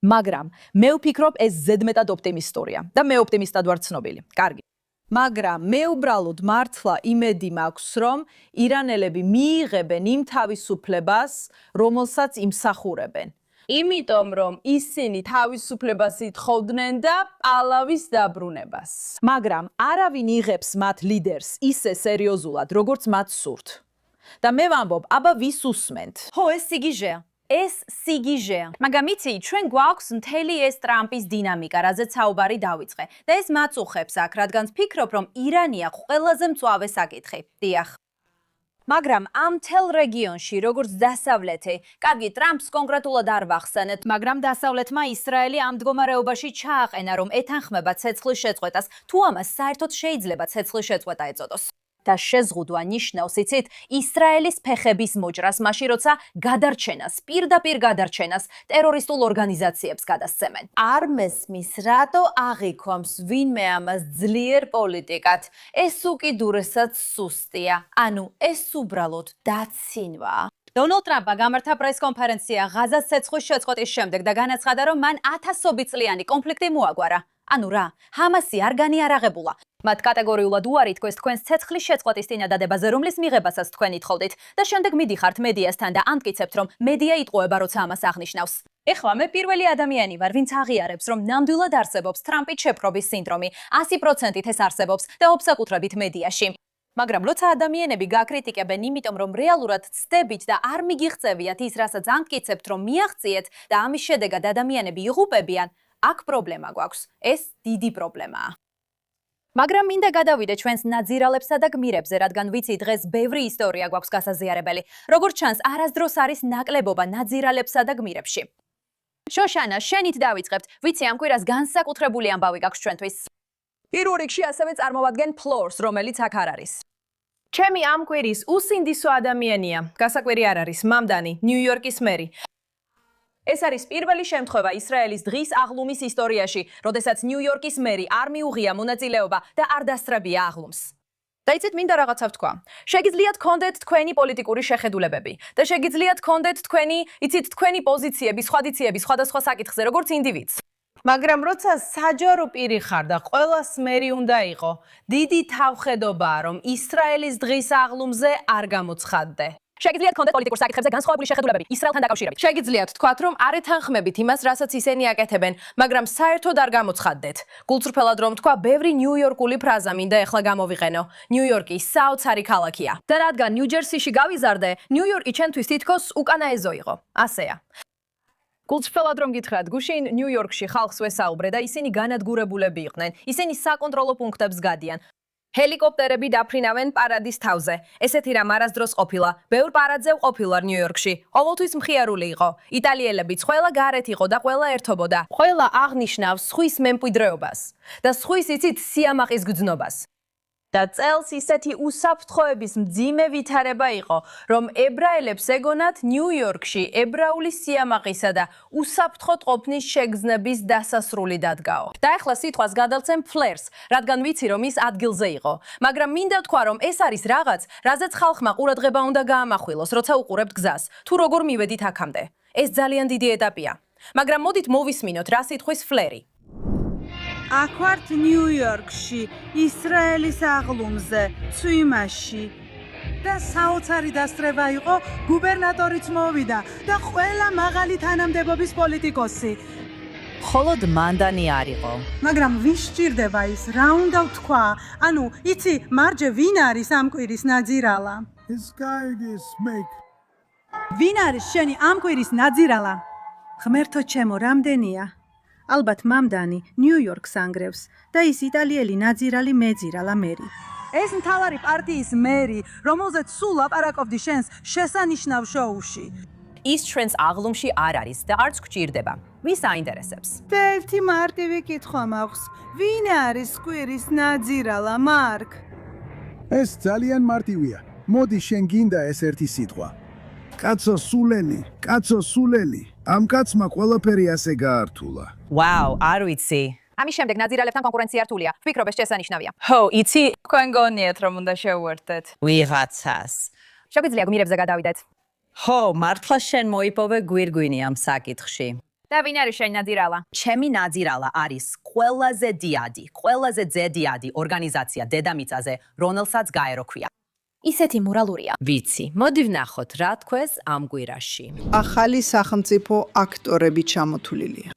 მაგრამ მე ვფიქრობ, ეს ზედმეტად ოპტიმისტურია და მე ოპტიმისტად ვარ ცნობილი. კარგი. მაგრამ მე უბრალოდ მართლა იმედი მაქვს, რომ ირანელები მიიღებენ იმ თავისუფლებას, რომელსაც იმსახურებენ. იმიტომ რომ ისინი თავისუფლებას ითხოვდნენ და პალავის დაბრუნებას. მაგრამ არავინ იღებს მათ ლიდერს ისე სერიოზულად, როგორც მათ სურთ. და მე ვამბობ, აბა ვის უსმენთ? ხო, ეს სიგიჟეა. ეს სიგიჟეა. მაგრამ იცი, ჩვენ გვაქვს მთელი ეს ტრამპის დინამიკა, რაზეც საუბარი დავიწყე. და ეს მაწუხებს აქ, რადგან ვფიქრობ, რომ ირანია ყველაზე მწვავე საკითხი. დიახ. მაგრამ ამ მთელ რეგიონში, როგორც დასავლეთი, კარგი, ტრამპს კონკრეტულად არ ვახსენეთ, მაგრამ დასავლეთმა ისრაელი ამ მდგომარეობაში ჩააყენა, რომ ეთანხმება ცეცხლის შეწყვეტას, თუ ამას საერთოდ შეიძლება ცეცხლის შეწყვეტა ეწოდოს. და შეზღუდვა ნიშნავს, იცით, ისრაელის ფეხების მოჭრას, მაშინ როცა გადარჩენას, პირდაპირ გადარჩენას ტერორისტულ ორგანიზაციებს გადასცემენ. არ მესმის, რატო აღიქვამს ვინმე ამას ძლიერ პოლიტიკად. ეს უკიდურესად სუსტია. ანუ ეს უბრალოდ დაცინვაა. დონალდ ტრამპმა გამართა პრესკონფერენცია ღაზას ცეცხლის შეწყვეტის შემდეგ და განაცხადა, რომ მან 1000 წლიანი კონფლიქტი მოაგვარა. ანუ რა, ჰამასი არ განიარაღებულა. მათ კატეგორიულად უარი თქვეს თქვენს ცეცხლის შეწყვეტის წინადადებაზე, რომლის მიღებასაც თქვენ ითხოვდით და შემდეგ მიდიხართ მედიასთან და ამტკიცებთ, რომ მედია იტყუება, როცა ამას აღნიშნავს. ეხლა მე პირველი ადამიანი ვარ, ვინც აღიარებს, რომ ნამდვილად არსებობს ტრამპით შეფრობის სინდრომი, 100%-ით ეს არსებობს და ოფსაკუთრებით მედიაში. მაგრამ როცა ადამიანები გაკრიტიკებენ, იმიტომ რომ რეალურად ცდებით და არ მიგიღწევიათ ის, რასაც ამტკიცებთ, რომ მიაღწიეთ და ამის შედეგად ადამიანები იღუპებიან, აქ პრობლემა გვაქვს. ეს დიდი პრობლემაა. მაგრამ მინდა გადავიდე ჩვენს ნაძირალებსა და გმირებზე, რადგან ვიცი დღეს ბევრი ისტორია გვაქვს გასაზიარებელი. როგორც ჩანს, არასდროს არის ნაკლებობა ნაძირალებსა და გმირებში. შოშანა, შენით დავიწყებთ. ვიცი ამ კვირას განსაკუთრებული ამბავი გაქვს ჩვენთვის. პირველ რიგში ასევე წარმოვადგენ ფლორს, რომელიც აქ არ არის. ჩემი ამ კვირის უსინდისო ადამიანია. გასაკვირი არ არის, მამდანი, ნიუ-იორკის მერი. ეს არის პირველი შემთხვევა ისრაელის დღის აღლუმის ისტორიაში, როდესაც ნიუ-იორკის მერი არ მიუღია მონაწილეობა და არ დასწრებია აღლუმს. და იცით, მინდა რაღაცა ვთქვა. შეგიძლიათ გქონდეთ თქვენი პოლიტიკური შეხედულებები და შეგიძლიათ გქონდეთ თქვენი პოზიციები, სხვადასხვა საკითხზე, როგორც ინდივიდს. მაგრამ როცა საჯარო პირი ხარ და ყველას მერი უნდა იყო, დიდი თავხედობაა, რომ ისრაელის დღის აღლუმზე არ გამოცხადდე. შეგიძლიათ გქონდეთ პოლიტიკურ საკითხებზე განსხვავებული შეხედულებები ისრაელთან დაკავშირებით. შეგიძლიათ თქვათ, რომ არ ეთანხმებით იმას, რასაც ისინი აკეთებენ, მაგრამ საერთოდ არ გამოცხადდეთ. გულწრფელად რომ თქვა, ბევრი ნიუ-იორკული ფრაზა მინდა ეხლა გამოვიყენო. ნიუ-იორკი საოცარი ქალაქია. და რადგან ნიუ-ჯერსიში გავიზარდე, ნიუ-იორკი ჩვენთვის თითქოს უკანა ეზო იყო. ასეა. გულწრფელად რომ გითხრათ, გუშინ ნიუ-იორკში ხალხს ვესაუბრე და ისინი განადგურებულები იყვნენ. ისინი საკონტროლო პუნქტებს გადიან. ჰელიკოპტერები დაფრინავენ პარადის თავზე. ესეთი რამ არასდროს ყოფილა. ბევრ პარადზე ვყოფილვარ ნიუ-იორკში. ყოველთვის მხიარული იყო. იტალიელებიც ყველა გარეთ იყო და ყველა ერთობოდა. ყველა აღნიშნავს სხვის მემკვიდრეობას და სხვის იცით სიამაყის გრძნობას. და წელს ისეთი უსაფრთხოების მძიმე ვითარება იყო, რომ ებრაელებს ეგონათ ნიუ-იორკში ებრაული სიამაყისა და უსაფრთხოდ ყოფნის შეგრძნების დასასრული დადგაო. და ახლა სიტყვას გადავცემ ფლერს, რადგან ვიცი, რომ ის ადგილზე იყო. მაგრამ მინდა ვთქვა, რომ ეს არის რაღაც, რაზეც ხალხმა ყურადღება უნდა გაამახვილოს, როცა უყურებთ გზას, თუ როგორ მივედით აქამდე. ეს ძალიან დიდი ეტაპია. მაგრამ მოდით მოვისმინოთ, რა სიტყვის ფლერი. აქ ვართ ნიუ-იორკში, ისრაელის აღლუმზე, წვიმაში. და საოცარი დასწრება იყო, გუბერნატორიც მოვიდა და ყველა მაღალი თანამდებობის პოლიტიკოსი. მხოლოდ მანდანი არ იყო. მაგრამ ვის სჭირდება ის, რა უნდა ვთქვა? ანუ, იცი, მარჯე ვინ არის ამ კვირის ნაძირალა? ვინ არის შენი ამ კვირის ნაძირალა? ღმერთო ჩემო, რამდენია? ალბათ მამდანი ნიუ-იორკს ანგრევს და ის იტალიელი ნაძირალი მეძირალა მერი. ეს მთავარი პარტიის მერი, რომელზეც სულ ლაპარაკობდი შენს შესანიშნავ შოუში. ის ჩვენს აღლუმში არ არის და არც გვჭირდება. ვის აინტერესებს? და ერთი მარტივი კითხვა მაქვს. ვინ არის კვირის ნაძირალა, მარკ? ეს ძალიან მარტივია. მოდი შენ გინდა ეს ერთი სიტყვა. კაცო სულელი. ამ კაცმა ყველაფერი ასე გაართულა. ვაუ, არ ვიცი. ამის შემდეგ ნაძირალებთან კონკურენცია რთულია. ვფიქრობ, ეს შესანიშნავია. ჰო, იცი, თქვენ გონიათ, რომ უნდა შევუერთდეთ. ვიღაცას. შეგვიძლია გმირებზე გადავიდეთ. ჰო, მართლა შენ მოიპოვე გვირგვინი ამ საკითხში. და ვინ არის შენი ნაძირალა? ჩემი ნაძირალა არის ყველაზე ძედიადი ორგანიზაცია დედამიწაზე, რომელსაც გაერო ქვია. ისეთი მორალურია. ვიცი, მოდი ვნახოთ, რა თქვეს ამ კვირაში. ახალი სახელმწიფო აქტორები ჩამოთვლილია.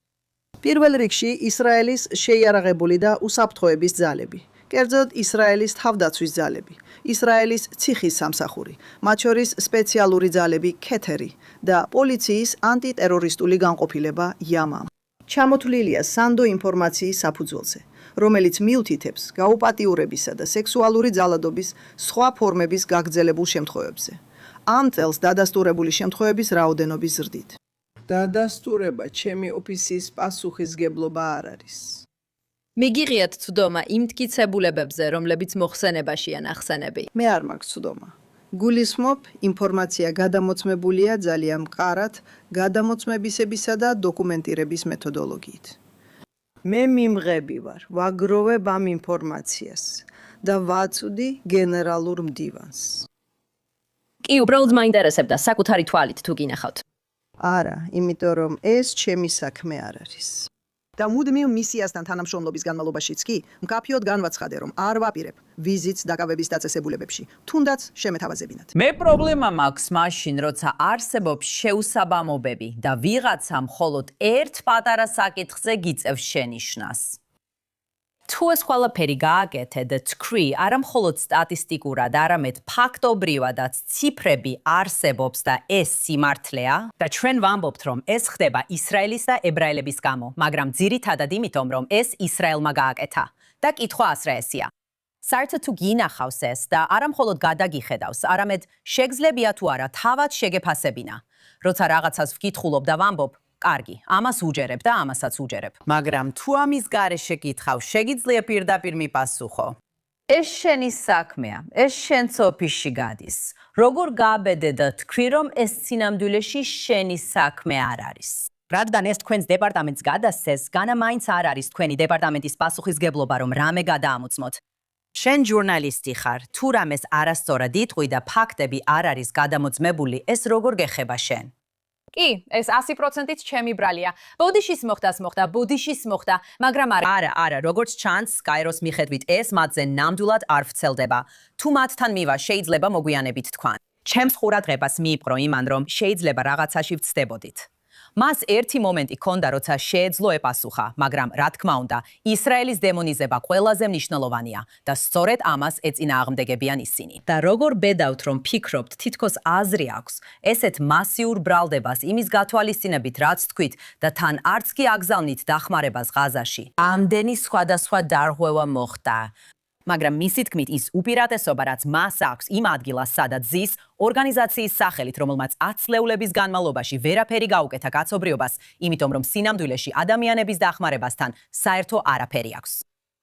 პირველ რიგში ისრაელის შეიარაღებული და უსაფრთხოების ძალები. კერძოდ ისრაელის თავდაცვის ძალები, ისრაელის ციხის სამსახური, მათ შორის სპეციალური ძალები ქეთერი და პოლიციის ანტიტერორისტული განყოფილება იამა. ჩამოთვლილია სანდო ინფორმაციის საფუძველზე, რომელიც მიუთითებს გაუპატიურებისა და სექსუალური ძალადობის სხვა ფორმების გაგრძელებულ შემთხვევებზე. ამ წელს დადასტურებული შემთხვევების რაოდენობის ზრდით. დადასტურება ჩემი ოფისის პასუხისგებლობა არ არის. მიგიღიათ ცდომა იმ მტკიცებულებებზე, რომლებიც მოხსენებაშია ნახსენები. მე არ მაქვს ცდომა. გულისხმობ, ინფორმაცია გადამოწმებულია ძალიან მყარად გადამოწმებისებისა და დოკუმენტირების მეთოდოლოგიით. მე მიმღები ვარ, ვაგროვებ ამ ინფორმაციას და ვაწვდი გენერალურ მდივანს. კი, უბრალოდ მაინტერესებდა საკუთარი თვალით თუ გინახავთ. არა, იმიტომ რომ ეს ჩემი საქმე არ არის. და მუდმივ მისიასთან თანამშრომლობის განმავლობაშიც კი მკაფიოდ განვაცხადე, რომ არ ვაპირებ ვიზიტს დაკავების დაწესებულებებში, თუნდაც შემეთავაზებინათ. მე პრობლემა მაქვს მაშინ, როცა არსებობს შეუსაბამობები და ვიღაცა მხოლოდ ერთ პატარა საკითხზე გიწევს შენიშვნას. თუ ეს ყველაფერი გააკეთე და თქვი, არა მხოლოდ სტატისტიკურად, არამედ ფაქტობრივადაც ციფრები არსებობს და ეს სიმართლეა და ჩვენ ვამბობთ, რომ ეს ხდება ისრაელის და ებრაელების გამო, მაგრამ ძირითადად იმიტომ, რომ ეს ისრაელმა გააკეთა. და კითხვა ასრე ესია. საერთოდ თუ გინახავს ეს და არა მხოლოდ გადაგიხედავს, არამედ შეგძლებია თუ არა თავად შეგეფასებინა. როცა რაღაცას ვკითხულობ და ვამბობ, კარგი, ამას უჯერებ და ამასაც უჯერებ. მაგრამ თუ ამის გარეშე გითხავ, შეგიძლია პირდაპირ მიპასუხო. ეს შენი საქმეა, ეს შენ ოფისში გადის. როგორ გაბედე და თქვი, რომ ეს სინამდვილეში შენი საქმე არ არის. რადგან ეს თქვენს დეპარტამენტს გადასცეს, განა მაინც არ არის თქვენი დეპარტამენტის პასუხისგებლობა, რომ რამე გადაამოწმოთ. შენ ჟურნალისტი ხარ, თუ რამეს არასწორად იტყვი და ფაქტები არ არის გადამოწმებული, ეს როგორ გეხება შენ? კი, ეს 100%-ით ჩემი ბრალია. ბოდიშის მოხდა, მაგრამ არა, როგორც ჩანს, კაიროს მიხედვით ეს მათზე ნამდვილად არ ვრცელდება. თუ მათთან მივა, შეიძლება მოგვიანებით თქვან. ჩემს ყურადღებას მიიპყრო იმან, რომ შეიძლება რაღაცაში ვცდებოდით. მას ერთი მომენტი ჰქონდა, როცა შეეძლო ეპასუხა, მაგრამ რა თქმა უნდა, ისრაელის დემონიზება ყველაზე მნიშვნელოვანია და სწორედ ამას ეწინააღმდეგებიან ისინი. და როგორ ბედავთ, რომ ფიქრობთ, თითქოს აზრი აქვს, ესეთ მასიურ ბრალდებას იმის გათვალისწინებით, რაც თქვით და თან არც კი აგზავნით დახმარებას ღაზაში. ამდენი სხვადასხვა დარღვევა მოხდა. მაგრამ მისი თქმით ის უპირატესობა, რაც მას აქვს იმ ადგილას, სადაც ზის, ორგანიზაციის სახელით, რომელმაც 10 წლეულების განმავლობაში ვერაფერი გაუკეთა კაცობრიობას, იმიტომ რომ სინამდვილეში ადამიანების დახმარებასთან საერთო არაფერი აქვს.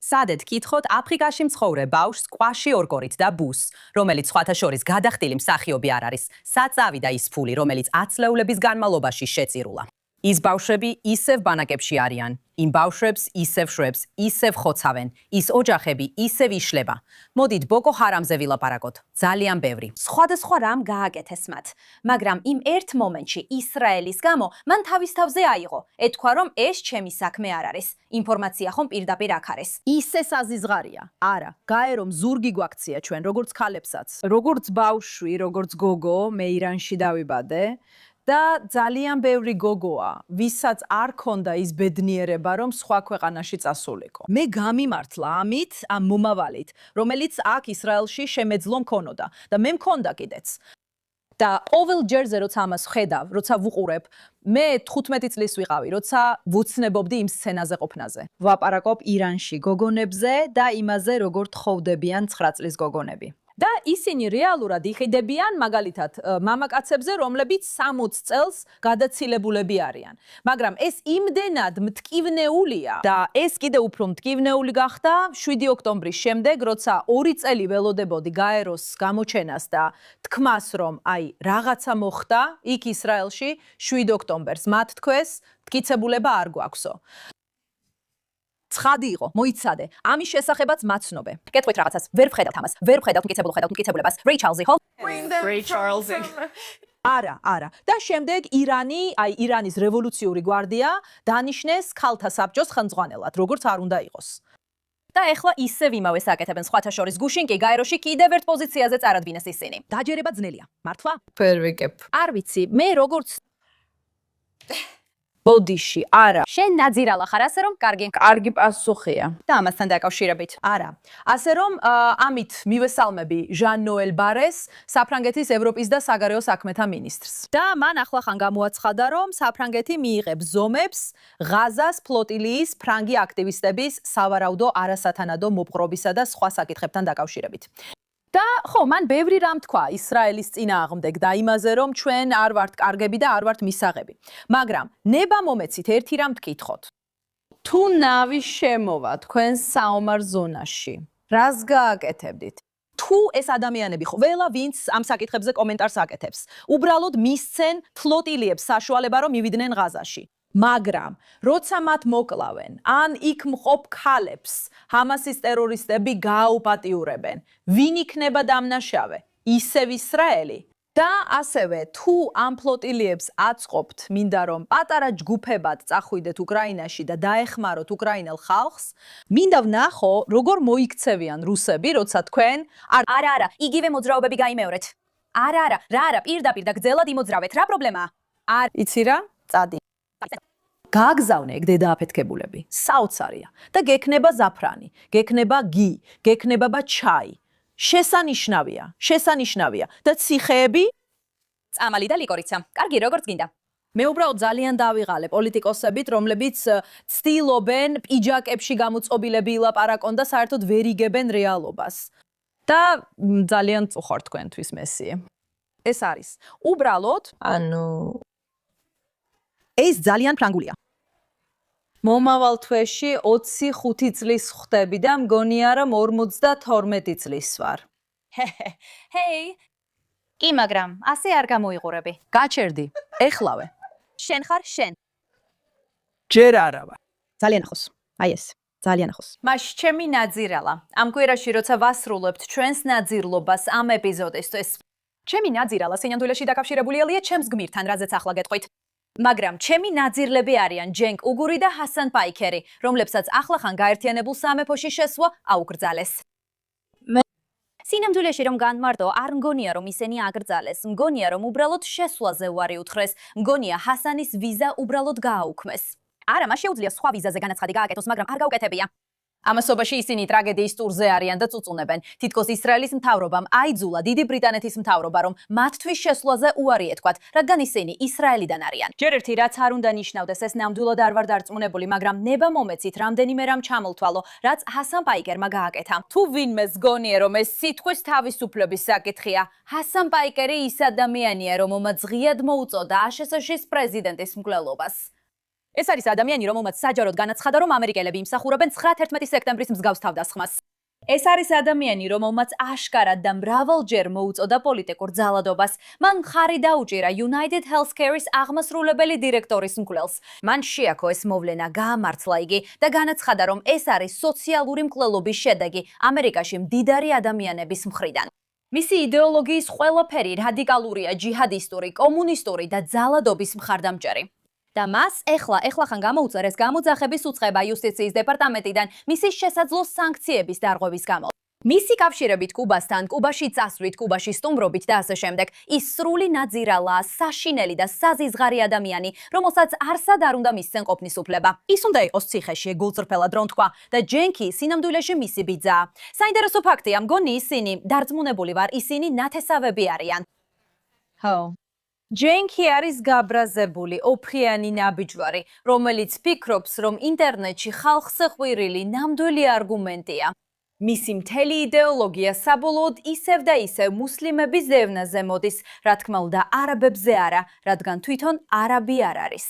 სადეთ კითხოთ აფრიკაში მცხოვრე ბავშვს კვაში ორკორით და ბუს, რომელიც სხვათა შორის გადახდილი მსახიობი არ არის, საწავიდა ის ფული, რომელიც 10 წლეულების განმავლობაში შეწირულა. ის ბავშვები ისევ ბანაკებში არიან, იმ ბავშვებს ისევ შვებს, ისევ ხოცავენ, ის ოჯახები ისევ იშლება. მოდით ბოკო ჰარამზე ვილაპარაკოთ, ძალიან ბევრი. სხვადასხვა რამ გააკეთეს მათ, მაგრამ იმ ერთ მომენტში ისრაელის გამო მან თავის თავზე აიღო. ეთქვა, რომ ეს ჩემი საქმე არ არის. ინფორმაცია ხომ პირდაპირ აქ არის. ისე საზიზღარია. არა, გაერო ზურგი გვაქცია ჩვენ, როგორც ქალებსაც. როგორც ბავშვი, როგორც გოგო, მე ირანში დავიბადე. და ძალიან ბევრი გოგოა, ვისაც არ ქონდა ის ბედნიერება, რომ სხვა ქვეყანაში წასულიყო. მე გამიმართლა ამით, ამ მომავალით, რომელიც აქ ისრაელში შემეძლო მქონოდა და მე მქონდა კიდეც. და ყოველ ჯერზე როცა ამას ვხედავ, როცა ვუყურებ, მე 15 წლის ვიყავი, როცა ვუცნებობდი იმ სცენაზე ყოფნაზე. ვაპარაკობ ირანში გოგონებზე და იმაზე, როგორ თხოვდებიან 9 წლის გოგონები. და ისინი რეალურად იხიდებიან მაგალითად მამაკაცებზე, რომლებიც 60 წელს გადაცილებულები არიან. მაგრამ ეს იმდენად მტკივნეულია და ეს კიდე უფრო მტკივნეული გახდა 7 ოქტომბრის შემდეგ, როცა 2 წელი ველოდებოდი გაეროს გამოჩენას და თქმას, რომ აი რაღაცა მოხდა იქ ისრაელში 7 ოქტომბერს. მათ თქვეს, მტკიცებულება არ გვაქვსო. ცხადი იყო, მოიცადე. ამის შესახებაც მაცნობე. კეთყვით რაღაცას, ვერ ვხედავთ ამას, ვერ ვხედავთ მტკიცებულებას. Ray Charles-ი, ხო? Ray Charles-ი. არა. და შემდეგ ირანის რევოლუციური გვარდია დანიშნეს ქალთა საბჭოს ხელმძღვანელად, როგორც არ უნდა იყოს. და ეხლა ისევ იმავეს აკეთებენ სხვათა შორის. გუშინ კი გაეროში კიდევ ერთ პოზიციაზე წარადგინეს ისინი. დაჯერება ძნელია. მართლა? ვერ ვიკებ. არ ვიცი, მე როგორც ბოდიში, არა. შენ ნაძირალა ხარ, ასე რომ კარგი. კარგი პასუხია. და ამასთან დაკავშირებით. არა. ასე რომ ამით მივესალმები ჟან-ნოელ ბარეს, საფრანგეთის ევროპის და საგარეო საქმეთა მინისტრს. და მან ახლახან გამოაცხადა, რომ საფრანგეთი მიიღებს ზომებს ღაზას ფლოტილიის ფრანგი აქტივისტების სავარაუდო არასათანადო მოპყრობისა და სხვა საკითხებთან დაკავშირებით. და ხო, მან ბევრი რამ თქვა ისრაელის წინააღმდეგ და იმაზე, რომ ჩვენ არ ვართ კარგები და არ ვართ მისაღები. მაგრამ ნება მომეცით ერთი რამ ვკითხოთ. თუ ნავი შემოვა თქვენ საომარ ზონაში, რას გააკეთებდით? თუ ეს ადამიანები ყველა ვინც ამ საკითხებზე კომენტარს აკეთებს, უბრალოდ მისცენ ფლოტილიებს საშუალება, რომ მივიდნენ ღაზაში. მაგრამ როცა მათ მოკლავენ, ან იქ მყოფ ქალებს ჰამასის ტერორისტები გააუპატიურებენ, ვინ იქნება დამნაშავე? ისევ ისრაელი. და ასევე თუ ამ ფლოტილიებს აწყობთ, მინდა რომ პატარა ჯგუფებად წახვიდეთ უკრაინაში და დაეხმაროთ უკრაინელ ხალხს, მინდა ვნახო, როგორ მოიქცევიან რუსები, როცა თქვენ არა, იგივე მოძრაობები გაიმეორეთ. არა, პირდაპირ და გძელად იმოძრავეთ. რა პრობლემაა? იცი რა? წადი. გააგზავნე ეგ დედააფეთქებულები. საოცარია. და გექნება ზაფრანი, გექნება გი, გექნება ჩაი. შესანიშნავია. და ციხეები? წამალი და ლიკორიცა. კარგი, როგორც გინდა. მე უბრალოდ ძალიან დავიღალე პოლიტიკოსებით, რომლებიც ცდილობენ პიჯაკებში გამოწყობილები ილაპარაკონ და საერთოდ ვერ იგებენ რეალობას. და ძალიან წუხარ თქვენთვის მესი. ეს არის. უბრალოდ, ეს ძალიან ფრანგულია. მომავალ თვეში 25 წლის ხდები და მგონია რომ 52 წლის ვარ. ჰეი, კი, მაგრამ ასე არ გამოიყურები. გაჩერდი, ეხლავე. შენ ხარ შენ. ჯერ არა ვარ. ძალიან ახლოს. აი ეს, ძალიან ახლოს. მას ჩემი ნაძირალა. ამ კვირაში როცა ვასრულებთ ჩვენს ნაძირლობას ამ ეპიზოდისთვის. ჩემი ნაძირალა სინამდვილეში დაკავშირებულია ჩემს გმირთან, რაზეც ახლა გეტყვით. მაგრამ ჩემი ნაძირლები არიან ჯენკ უგური და ჰასან პაიქერი, რომლებსაც ახლახან გაერთიანებულ სამეფოში შესვლა აუკრძალეს. სინამდვილეში რომ განმარტო, არ მგონია რომ ისინი აკრძალეს, მგონია რომ უბრალოდ შესვლაზე უარი უთხრეს, მგონია ჰასანის ვიზა უბრალოდ გააუქმეს. არა, მას შეუძლია სხვა ვიზაზე განაცხადი გააკეთოს, მაგრამ არ გაუკეთებია. ამასობაში ისინი ტრაგედიის ტურზე არიან და წუწუნებენ. თითქოს ისრაელის მთავრობამ აიძულა დიდი ბრიტანეთის მთავრობა, რომ მათთვის შესვლაზე უარი ეთქვათ, რადგან ისინი ისრაელიდან არიან. ჯერ ერთი რაც არ უნდა ნიშნავდეს, ეს ნამდვილად არ ვარ დარწმუნებული, მაგრამ ნება მომეცით რამდენიმე რამ ჩამოლთვალო, რაც ჰასან პაიკერმა გააკეთა. თუ ვინმეს გონია, რომ ეს სიტყვის თავისუფლების საკითხია, ჰასან პაიკერი ის ადამიანია, რომელმაც ღიად მოუწოდა აშშ-ის პრეზიდენტის მკვლელობას. ეს არის ადამიანი, რომელმაც საჯაროდ განაცხადა, რომ ამერიკელები იმსახურებენ 9-11 სექტემბრის მსგავს თავდასხმას. ეს არის ადამიანი, რომელმაც აშკარად და მრავალჯერ მოუწოდა პოლიტიკურ ძალადობას. მან მხარი დაუჭირა United Healthcare-ის აღმასრულებელი დირექტორის მკვლელს. მან შეაქო ეს მოვლენა, გაამართლა იგი და განაცხადა, რომ ეს არის სოციალური მკვლელობის შედეგი ამერიკაში მდიდარი ადამიანების მხრიდან. მისი იდეოლოგიის ყველაფერი რადიკალურია, ჯიჰადისტური, კომუნისტური და ძალადობის მხარდამჭერი. და მას ეხლახან გამოუწერეს გამოძახების უწყება იუსტიციის დეპარტამენტიდან მისი შესაძლო სანქციების დარღვევის გამო. მისი კავშირებით კუბასთან, კუბაში წასვლით, კუბაში სტუმრობით და ასე შემდეგ, ის სრული ნაძირალაა, საშინელი და საზიზღარი ადამიანი, რომელსაც არსად არ უნდა მისცენ ყოფნის უფლება. ის უნდა იყოს ციხეში, გულწრფელად რომ თქვა, და ჯენკი სინამდვილეში მისი ბიძაა. საინტერესო ფაქტია, მგონი ისინი, დარწმუნებული ვარ, ისინი ნათესავები არიან. ხო. ჯენკი არის გაბრაზებული, ოფრიანი ნაბიჯვარი, რომელიც ფიქრობს, რომ ინტერნეტში ხალხს ხვირილი ნამდვილი არგუმენტია. მისი მთელი იდეოლოგია საბოლოოდ ისევ და ისევ მუსლიმების ზევნაზე მოდის, რა თქმა უნდა, არაბებზე არა, რადგან თვითონ არაბი არ არის.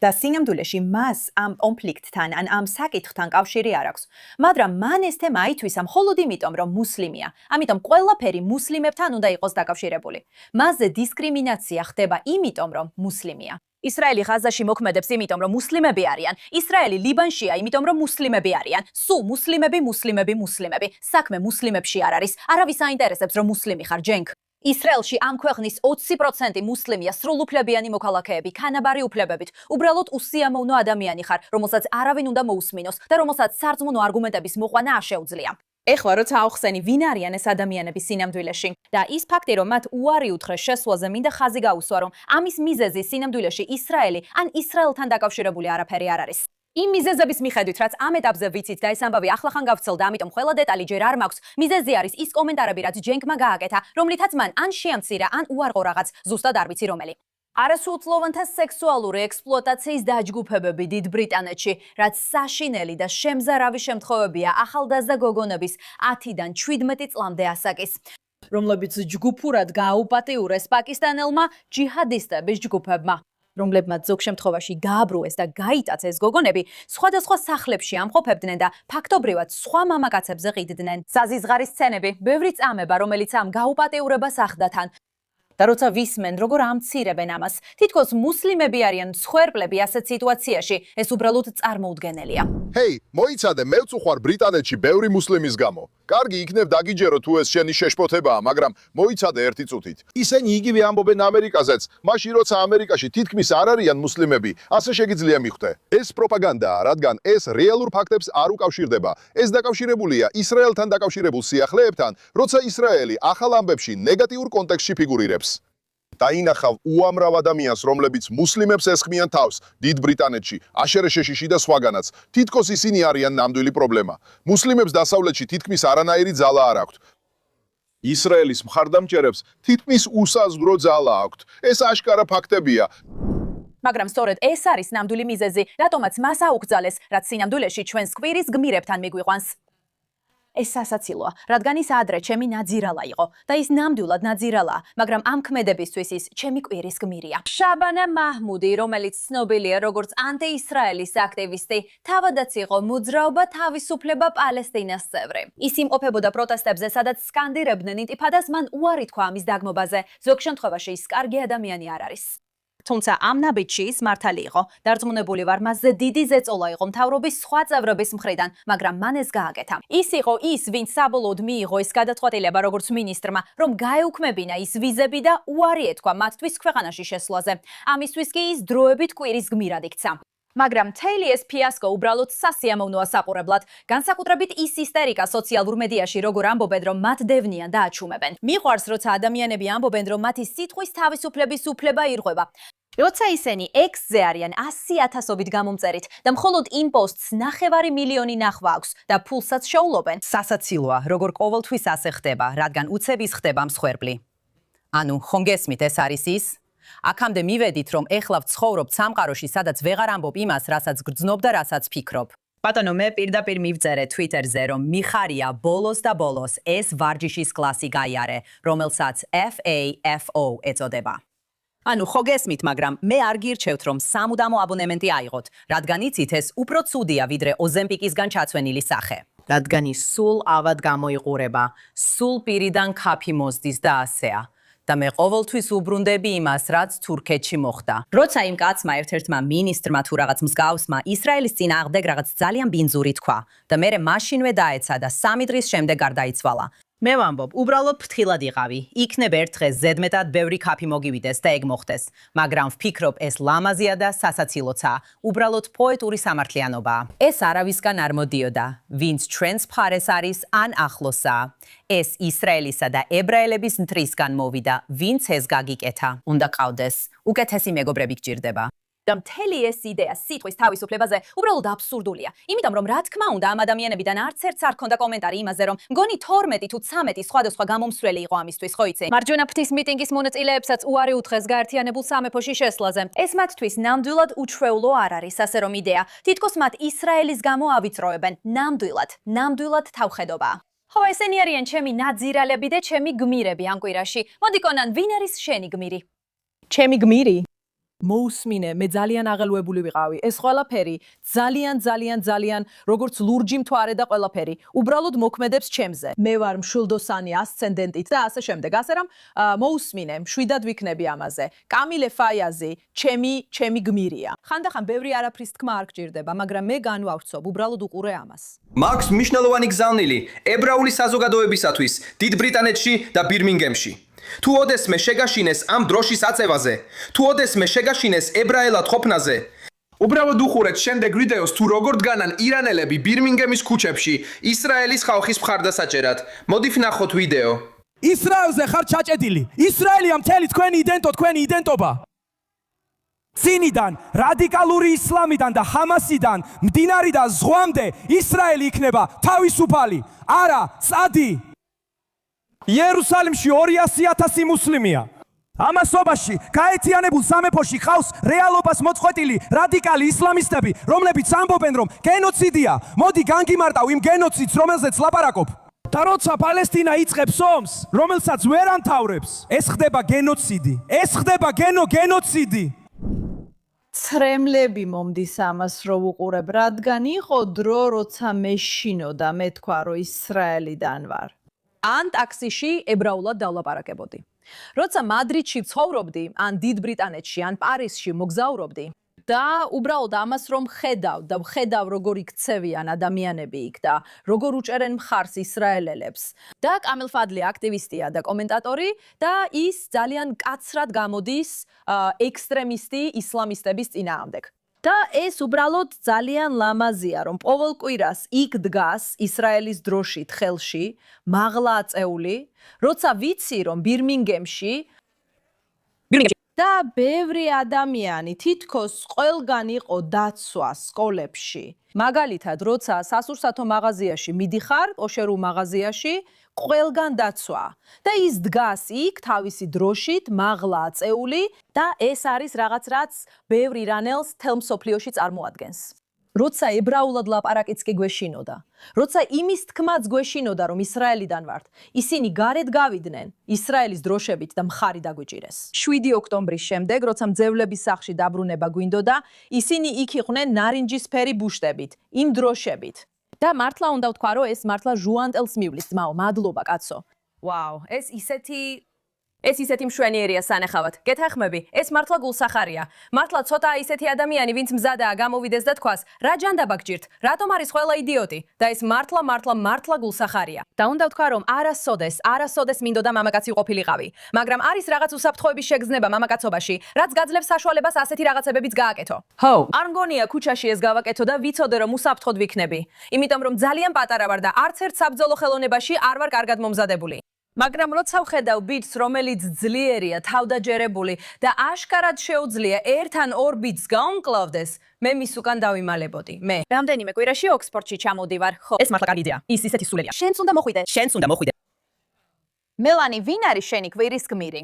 და სინამდვილეში მას ამ კონფლიქტთან ან ამ საკითხთან კავშირი არ აქვს. მაგრამ მან ეს თემა აითვისა მხოლოდ იმიტომ, რომ მუსლიმია. ამიტომ ყველაფერი მუსლიმებთან უნდა იყოს დაკავშირებული. მასზე დისკრიმინაცია ხდება იმიტომ, რომ მუსლიმია. ისრაელი ღაზაში მოქმედებს იმიტომ, რომ მუსლიმები არიან. ისრაელი ლიბანშია იმიტომ, რომ მუსლიმები არიან. სულ მუსლიმები. საქმე მუსლიმებში არ არის. არავის აინტერესებს, რომ მუსლიმი ხარ, ჯენკ. ისრაელში ამ ქვეყნის 20% მუსლიმია, სრულუფლებიანი მოქალაქეები, ქანაბარი უფლებებით. უბრალოდ უსიამოვნო ადამიანი ხარ, რომელსაც არავინ უნდა მოусმინოს და რომელსაც სარწმუნო არგუმენტების მოყვანა არ შეუძლია. ეხლა როცა ავხსენი, ვინ არიან ეს ადამიანები სინამდვილეში და ის ფაქტი, რომ მათ უარი უთხრეს შესვლაზე, მინდა ხაზი გაუსვა, რომ ამის მიზეზი სინამდვილეში ისრაელი ან ისრაელთან დაკავშირებული არაფერი არ არის. იმ მიზეზების მიხედვით, რაც ამ ეტაპზე ვიცით და ეს ამბავი ახლახან გავვრცელდა, ამიტომ ყველა დეტალი ჯერ არ მაქვს. მიზეზი არის ის კომენტარები, რაც ჯენკმა გააკეთა, რომლითაც მან ან შეამცირა, ან უარყო რაღაც, ზუსტად არ ვიცი რომელი. არასრულწლოვანთა სექსუალური ექსპლუატაციის დაჯგუფებები დიდ ბრიტანეთში, რაც საშინელი და შემზარავი შემთხვევებია ახალგაზრდა გოგონების 10-დან 17 წლამდე ასაკის, რომლებიც ჯგუფურად გააუპატიურეს პაკისტანელმა ჯიჰადისტების ჯგუფებმა. რომლებმაც ზოგ შემთხვევაში გააბრუეს და გაიტაცეს გოგონები, სხვადასხვა სახლებში ამყოფებდნენ და ფაქტობრივად სხვა მამაკაცებზე ყიდდნენ. საზიზღარი სცენები, ბევრი წამება, რომელიც ამ გაუპატიურებას ახდა თან. და როცა ვისმენ, როგორ ამცირებენ ამას, თითქოს მუსლიმები არიან მსხვერპლები ასეთ სიტუაციაში, ეს უბრალოდ წარმოუდგენელია. ჰეი, მოიცადე, მე ვწუხარ ბრიტანეთში ბევრი მუსლიმის გამო. კარგი, იქნებ დაგიჯერო თუ ეს შენი შეშფოთებაა, მაგრამ მოიცადე ერთი წუთით. ისინი იგივე ამბობენ ამერიკაზეც, მაშინ როცა ამერიკაში თითქმის არ არიან მუსლიმები, ასე შეგიძლია მიხვდე. ეს პროპაგანდაა, რადგან ეს რეალურ ფაქტებს არ უკავშირდება. ეს დაკავშირებულია ისრაელთან დაკავშირებულ სიახლეებთან, როცა ისრაელი ახალ ამბებში ნეგატიურ კონტექსტში ფიგურირებს. დაინახავ უამრავ ადამიანს, რომლებიც მუსლიმებს ესხმიან თავს დიდ ბრიტანეთში, აშერეშეშიში და სხვაგანაც. თითქოს ისინი არიან ნამდვილი პრობლემა. მუსლიმებს დასავლეთში თითქმის არანაირი ძალა არ აქვთ. ისრაელის მხარდამჭერებს თითქმის უსაზღვრო ძალა აქვთ. ეს აშკარა ფაქტებია. მაგრამ სწორედ ეს არის ნამდვილი მიზეზი, რატომაც მას აუკრძალეს, რაც სინამდვილეში ჩვენს კვირის გმირებთან მიგვიყვანს. ეს სასაცილოა, რადგან ის ადრე ჩემი ნაძირალა იყო და ის ნამდვილად ნაძირალაა, მაგრამ ამ ქმედებისთვის ის ჩემი კვირის გმირია. შაბანა მაჰმუდი, რომელიც ცნობილია როგორც ანტი-ისრაელის აქტივისტი, თავადაც იყო მოძრაობა თავისუფლება პალესტინას წევრი. ის იმყოფებოდა პროტესტებზე, სადაც სკანდირებდნენ ინტიფადას, მან უარი თქვა ამის დაგმობაზე. ზოგ შემთხვევაში ის კარგი ადამიანი არ არის. თუმცა ამ ნაბიჯში ის მართალი იყო. დარწმუნებული ვარ, მასზე დიდი ზეწოლა იყო მთავრობის სხვა წევრების მხრიდან, მაგრამ მან ეს გააკეთა. ის იყო ის, ვინც საბოლოოდ მიიღო ეს გადაწყვეტილება როგორც მინისტრმა, რომ გაეუქმებინა ის ვიზები და უარი ეთქვა მათთვის ქვეყანაში შესვლაზე. ამისთვის კი ის დროებით კვირის გმირად იქცა. მაგრამ მთელი ეს ფიასკო უბრალოდ სასიამოვნოა საყურებლად. განსაკუთრებით ის ისტერიკა სოციალურ მედიაში, როგორ ამბობენ, რომ მათ დევნიან და აჩუმებენ. მიყვარს, როცა ადამიანები ამბობენ, რომ მათი სიტყვის თავისუფლების უფლება ირღვევა. როცა ისინი X-ზე არიან 100,000-ობით გამომწერით და მხოლოდ იმ პოსტს 9 მილიონი ნახვა აქვს და ფულსაც შეულობენ. სასაცილოა, როგორ ყოველთვის ასე ხდება, რადგან უცების ხდება მსხვერპლი. ანუ, ხომ გესმით, ეს არის ის? აქამდე მივედით, რომ ეხლა ვცხოვრობ სამყაროში, სადაც ვეღარ ამბობ იმას, რასაც გრძნობ და რასაც ფიქრობ. ბატონო, მე პირდაპირ მივწერე Twitter-ზე, რომ მიხარია ბოლოს და ბოლოს ეს ვარჯიშის კლასი გაიარე, რომელსაც FAFO ეწოდება. ანუ, ხო გესმით, მაგრამ მე არ გირჩევთ, რომ სამუდამო აბონემენტი აიღოთ, რადგან იცით, ეს უფრო ცუდია, ვიდრე ოზემპიკისგან ჩაცვენილი სახე. რადგან ის სულ ავად გამოიყურება, სულ პირიდან ქაფი მოსდის და ასეა. და მე ყოველთვის უბრუნდები იმას, რაც თურქეთში მოხდა. როცა იმ კაცმა ერთ-ერთმა მინისტრმა თუ რაღაც მსგავსმა ისრაელის წინააღმდეგ რაღაც ძალიან ბინძური თქვა და მერე მაშინვე დაეცა და 3 დღის შემდეგ გარდაიცვალა. მე ვამბობ, უბრალოდ ფრთხილად იყავი. იქნებ ერთ დღეს ზედმეტად ბევრი ქაფი მოგივიდეს და ეგ მოხდეს. მაგრამ ვფიქრობ, ეს ლამაზია და სასაცილოცა. უბრალოდ პოეტური სამართლიანობაა. ეს არავისგან არ მოდიოდა. ვინც ჩვენს მხარეს არის, ან ახლოსაა. ეს ისრაელისა და ებრაელების მთრისგან მოვიდა, ვინც ეს გაგიკეთა. უნდა ყავდეს. უკეთესი მეგობრები გჭირდება. და მთელი ეს იდეა სიტყვის თავისუფლებაზე უბრალოდ აბსურდულია. იმიტომ რომ რა თქმა უნდა ამ ადამიანებიდან არც ერთს არ ქონდა კომენტარი იმაზე, რომ მგონი 12 თუ 13 სხვადასხვა გამომსვლელი იყო ამისთვის, ხო იცი? მარჯვენა ფრთის მიტინგის მონაწილეებსაც უარი უთხრეს გაერთიანებულ სამეფოში შესვლაზე. ეს მათთვის ნამდვილად უჩვეულო არ არის, ასე რომ იდეა თითქოს მათ ისრაელის გამო ავიწროებენ. ნამდვილად თავხედობაა. ხო, ესენი არიან ჩემი ნაძირალები და ჩემი გმირები ამ კვირაში. მოდი კონან, ვინ არის შენი გმირი? ჩემი გმირი მოусმინე, მე ძალიან აღელვებული ვიყავი. ეს ყველაფერი ძალიან როგორც ლურჯი მთვარე და ყველაფერი უბრალოდ მოქმედებს ჩემზე. მე ვარ მშვილდოსანი ასცენდენტით და ასე შემდეგ. ასე რომ მოусმინე, მშვიდად ვიქნები ამაზე. კამილე ფაიაზი, ჩემი გმირია. ხანდახან ბევრი არაფრის თქმა არ გჭირდება, მაგრამ მე განვავრცობ, უბრალოდ უყურე ამას. მაქვს მნიშვნელოვანი გზავნილი ებრაული საზოგადოებისათვის დიდ ბრიტანეთში და ბირმინგემში. თუ ოდესმე შეგაშინეს ამ დროშის აწევაზე, თუ ოდესმე შეგაშინეს ებრაელად ყოფნაზე, უბრალოდ უყურეთ შემდეგ ვიდეოს თუ როგორ დგანან ირანელები ბირმინგემის ქუჩებში ისრაელის ხალხის მხარდასაჭერად. მოდი ვნახოთ ვიდეო. ისრაელზე ხარ ჩაჭედილი. ისრაელია მთელი თქვენი იდენტობა. წინიდან, რადიკალური ისლამიდან და ჰამასიდან, მდინარი და ზღვამდე ისრაელი იქნება თავისუფალი, არა წადი. იერუსალიმში 200,000 მუსლიმია. ამასობაში გაერთიანებულ სამეფოში ყავს რეალობას მოწყვეტილი რადიკალი ისლამისტები, რომლებიც ამბობენ, რომ გენოციდია. მოდი განგიმარტავ იმ გენოციდს, რომელზეც ლაპარაკობ. და როცა პალესტინა იწყებს ომს, რომელსაც ვერ ამთავრებს, ეს ხდება გენოციდი. გენოციდი. ცრემლები მომდის ამას რო ვუყურებ, რადგან იყო დრო, როცა მეშინოდა, მე თქვა, რომ ისრაელიდან ვარ. ან ტაქსიში ებრაულად დავლაპარაკებოდი. როცა მადრიდში ცხოვრობდი, ან დიდ ბრიტანეთში, ან პარიზში მოგზაურობდი და უბრალოდ ამას რომ ხედავ როგორ იქცევიან ადამიანები იქ და როგორ უჭერენ მხარს ისრაელელებს. და კამილ ფადლი აქტივისტია და კომენტატორი და ის ძალიან კაცრად გამოდის ექსტრემისტი ისლამისტების წინააღმდეგ. და ეს უბრალოდ ძალიან ლამაზია, რომ ყოველ კვირას იქ დგას ისრაელის დროშით ხელში, მაღლა აწეული, როცა ვიცი, რომ ბირმინგემში და ბევრი ადამიანი თითქოს ყველგან იყო დაცვა სკოლებში. მაგალითად, როცა სასურსათო მაღაზიაში მიდიხარ, კოშერულ მაღაზიაში, ყველგან დაცვა და ის დგას იქ თავისი დროშით, მაღლა აწეული და ეს არის რაღაც რაც ბევრ ირანელს თელ მსოფლიოში წარმოადგენს. როცა ებრაულად ლაპარაკიც კი გვეშინოდა, როცა იმის თქმაც გვეშინოდა, რომ ისრაელიდან ვართ, ისინი გარეთ გავიდნენ ისრაელის დროშებით და მხარი დაგვიჭირეს. 7 ოქტომბრის შემდეგ, როცა მძევლების სახლში დაბრუნება გვინდოდა, ისინი იქ იყვნენ ნარინჯისფერი ბუშტებით, იმ დროშებით. და მართლა უნდა ვთქვა, რომ ეს მართლა ჟუანტელს მივლის, ძმაო, მადლობა კაცო. ვაუ, ეს ისეთი მშვენიერია სანახავად. გეთახმები, ეს მართლა გულსახარია. მართლა ცოტა ისეთი ადამიანი, ვინც მზადაა გამოვიდეს და თქვას, რა ჯანდაბა გჭირთ, რატომ არის ყველა იდიოტი? და ეს მართლა გულსახარია. და უნდა ვთქვა, რომ არასოდეს მინდოდა მამაკაცი ყოფილიყავი. მაგრამ არის რაღაც უსაფრთხოების შეგრძნება მამაკაცობაში, რაც გაძლევს საშუალებას ასეთი რაღაცებებიც გააკეთო. Ho, არ მგონია ქუჩაში ეს გავაკეთო და ვიცოდე რომ უსაფრთხოდ ვიქნები. იმიტომ რომ ძალიან პატარა ვარ და არც ერთ საბრძოლო ხელოვნებაში არ ვარ კარგად მომზადებული. მაგრამ როცა ვხედავ ბიჭს, რომელიც ძლიერია, თავდაჯერებული და აშკარად შეუძლია ერთ ან ორ ბიჭს გაუმკლავდეს, მე მის უკან დავიმალებოდი. მე რამდენიმე კვირაში ოქსფორდში ჩამოვდივარ. ხო, ეს მართლა კარგი იდეა. ის ისეთი სულელია. შენც უნდა მოხვიდე. შენც უნდა მოხვიდე. მელანი, ვინ არის შენი კვირის გმირი?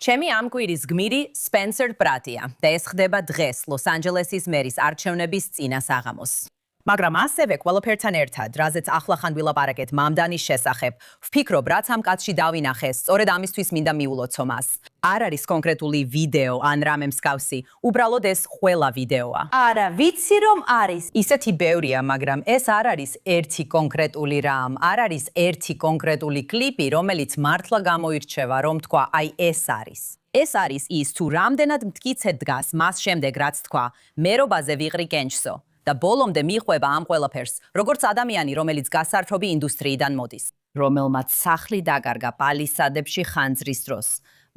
ჩემი ამ კვირის გმირი სპენსერ ბრატია და ეს ხდება დღეს ლოს-ანჯელესის მერის არჩევნების წინა საღამოს. მაგრამ ასევე ყველაფერთან ერთად, რაზეც ახლახან ვილაპარაკეთ მამდანის შესახებ, ვფიქრობ, რაც ამ კაცში დავინახე, სწორედ ამისთვის მინდა მიულოცო მას. არ არის კონკრეტული ვიდეო ან რამე მსგავსი, უბრალოდ ეს ყველა ვიდეოა. არა, ვიცი რომ არის. ისეთი ბევრია, მაგრამ ეს არ არის ერთი კონკრეტული რამ, არ არის ერთი კონკრეტული კლიპი, რომელიც მართლა გამოირჩევა, რომ თქვა, აი ეს არის. ეს არის ის, თუ რამდენად მტკიცედ დგას მას შემდეგ, რაც თქვა, მერობაზე ვიყრი კენჭსო. და ბოლომდე მიხვება ამ ყველაფერს, როგორც ადამიანი, რომელიც გასართობი ინდუსტრიიდან მოდის, რომელმაც სახლი დაკარგა პალისადებში ხანძრის დროს,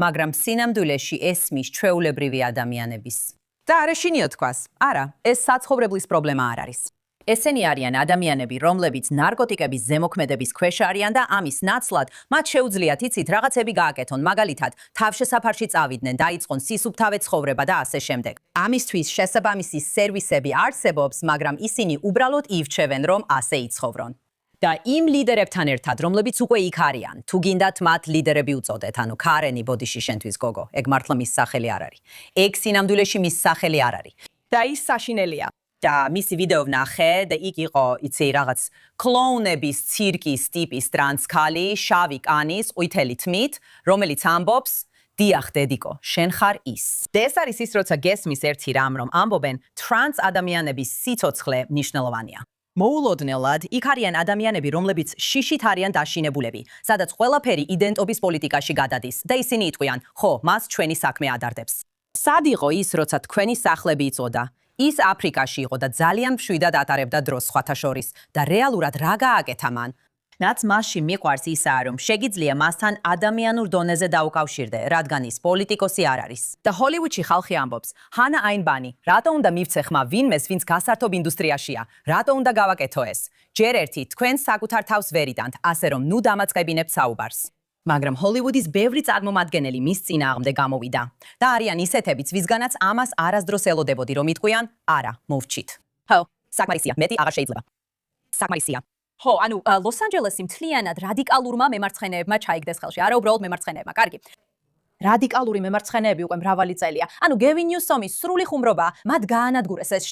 მაგრამ სინამდვილეში ესმის ჩვეულებრივი ადამიანების. და არ ეშინიო თქვას, არა, ეს საცხოვრებლის პრობლემა არ არის. ესენი არიან ადამიანები, რომლებიც ნარკოტიკების ზემოქმედების ქვეშ არიან და ამის ნაცვლად მათ შეუძლიათ იცით რაღაცები გააკეთონ, მაგალითად, თავშესაფარში წავიდნენ, დაიწყონ სისუფთავე ცხოვრება და ასე შემდეგ. ამისთვის შესაბამისი სერვისები არსებობს, მაგრამ ისინი უბრალოდ ირჩევენ, რომ ასე იცხოვრონ. და იმ ლიდერებთან ერთად, რომლებიც უკვე იქ არიან, თუ გინდათ მათ ლიდერები უწოდეთ, ანუ ქარენი ბოდიში შენთვის გოგო, ეგ მართლა მის სახელი არ არის. ეგ სინამდვილეში მის სახელი არ არის. და ის საშინელია. და მისი ვიდეო ვნახე და იქ იყო, იცი, რაღაც კლოუნების ცირკის ტიპის ტრანსკალი, შავი კანის, ყვითელი თმით, რომელიც ამბობს, დიახ, დედიკო, შენ ხარ ის. და ეს არის ის, როცა გესმის ერთი რამ, რომ ამბობენ, ტრანს ადამიანების სიცოცხლე მნიშვნელოვანია. მოულოდნელად, იქ არიან ადამიანები, რომლებიც შიშით არიან დაშინებულები, სადაც ყველაფერი იდენტობის პოლიტიკაში გადადის და ისინი იტყვიან, ხო, მას ჩვენი საქმე ადარდებს. სად იყო ის, როცა თქვენი სახლები იწოდა? ის აფრიკაში იყო და ძალიან მშვიდად ატარებდა დროს სხვათა შორის და რეალურად რა გააკეთა მან? რაც მასში მიყვარს ისაა, რომ შეგიძლია მასთან ადამიანურ დონეზე დაუკავშირდე, რადგან ის პოლიტიკოსი არ არის. და ჰოლივუდში ხალხი ამბობს, ჰანა აინბანი, რატო უნდა მივცე ხმა ვინმეს, ვინც გასართობ ინდუსტრიაშია? რატო უნდა გავაკეთო ეს? ჯერ ერთი თქვენ საკუთარ თავს ვერიდანთ, ასე რომ ნუ დამაწყებინებთ საუბარს. მაგრამ ჰოლივუდის ბევრი წარმომადგენელი მის წინააღმდეგ გამოვიდა და არიან ისეთებიც, ვისგანაც ამას არასდროს ელოდებოდი, რომ იტყვიან, არა, მოვჩით. ხო, საკმარისია, მეტი აღარ შეიძლება. საკმარისია. ხო, ანუ ლოს-ანჯელესი მთლიანად რადიკალურმა მემარცხენეებმა ჩაიგდეს ხელში, არა უბრალოდ მემარცხენეებმა. კარგი. რადიკალური მემარცხენეები უკვე მრავალი წელია. ანუ გევინ ნიუსომის სრული ხუმრობა, მათ გაანადგურეს ეს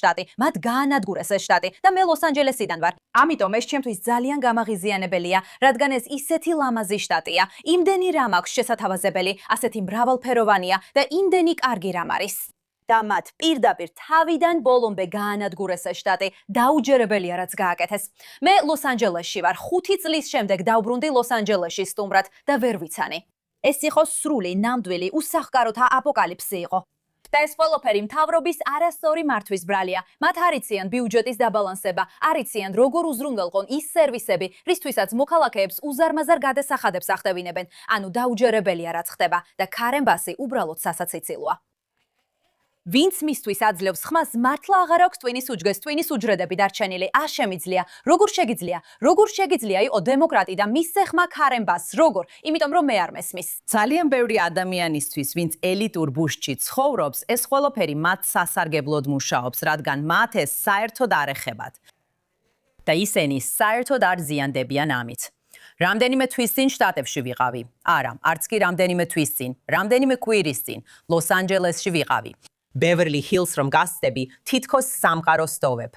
შტატი და მე ლოს-ანჯელესიდან ვარ. ამიტომ ეს ჩემთვის ძალიან გამაღიზიანებელია, რადგან ეს ისეთი ლამაზი შტატია, იმდენი რამ აქვს შესათავაზებელი, ასეთი მრავალფეროვანია და იმდენი კარგი რამ არის. და მათ პირდაპირ თავიდან ბოლომდე გაანადგურეს ეს შტატი, დაუჯერებელია რაც გააკეთეს. მე ლოს-ანჯელესში ვარ, 5 წლის შემდეგ დავბრუნდი ლოს-ანჯელესში სტუმრად და ვერ ვიცანი. ეს იყო სრული, ნამდვილი, უსახკაროთა აპოკალიფსი იყო. და ეს ყველაფერი მთავრობის არასწორი მართვის ბრალია. მათ არიციან ბიუჯეტის დაბალანსება, არიციან როგორ უზრუნველყონ ის სერვისები, რისთვისაც მოქალაქეებს უზარმაზარ გადასახადებს ახდევინებენ. ანუ დაუჯერებელია რაც ხდება და ქარენბასი უბრალოდ სასაცილოა. ვინც მისთვის აძლევს ხმას, მართლა აღარ აქვს ტვინის უჯგეს, ტვინის უჯრედები დარჩენილი. შემიძლია. როგორ შეგიძლია იყო დემოკრატი და მისცე ხმა ქარენბასს, როგორ? იმიტომ რომ მე არ მესმის. ძალიან ბევრი ადამიანისთვის, ვინც ელიტურ ბუშტში ცხოვრობს, ეს ყველაფერი მათ სასარგებლოდ მუშაობს, რადგან მათ ეს საერთოდ არ ეხებათ. და ისინი საერთოდ არ ზიანდებიან ამით. რამდენიმე თვის წინ შტატებში ვიყავი. არა, არც კი რამდენიმე თვის წინ, რამდენიმე კვირის წინ ლოს-ანჯელესში ვიყავი. ბევერლი ჰილს რომ გასწდები, თითქოს სამყაროს სტოვებ.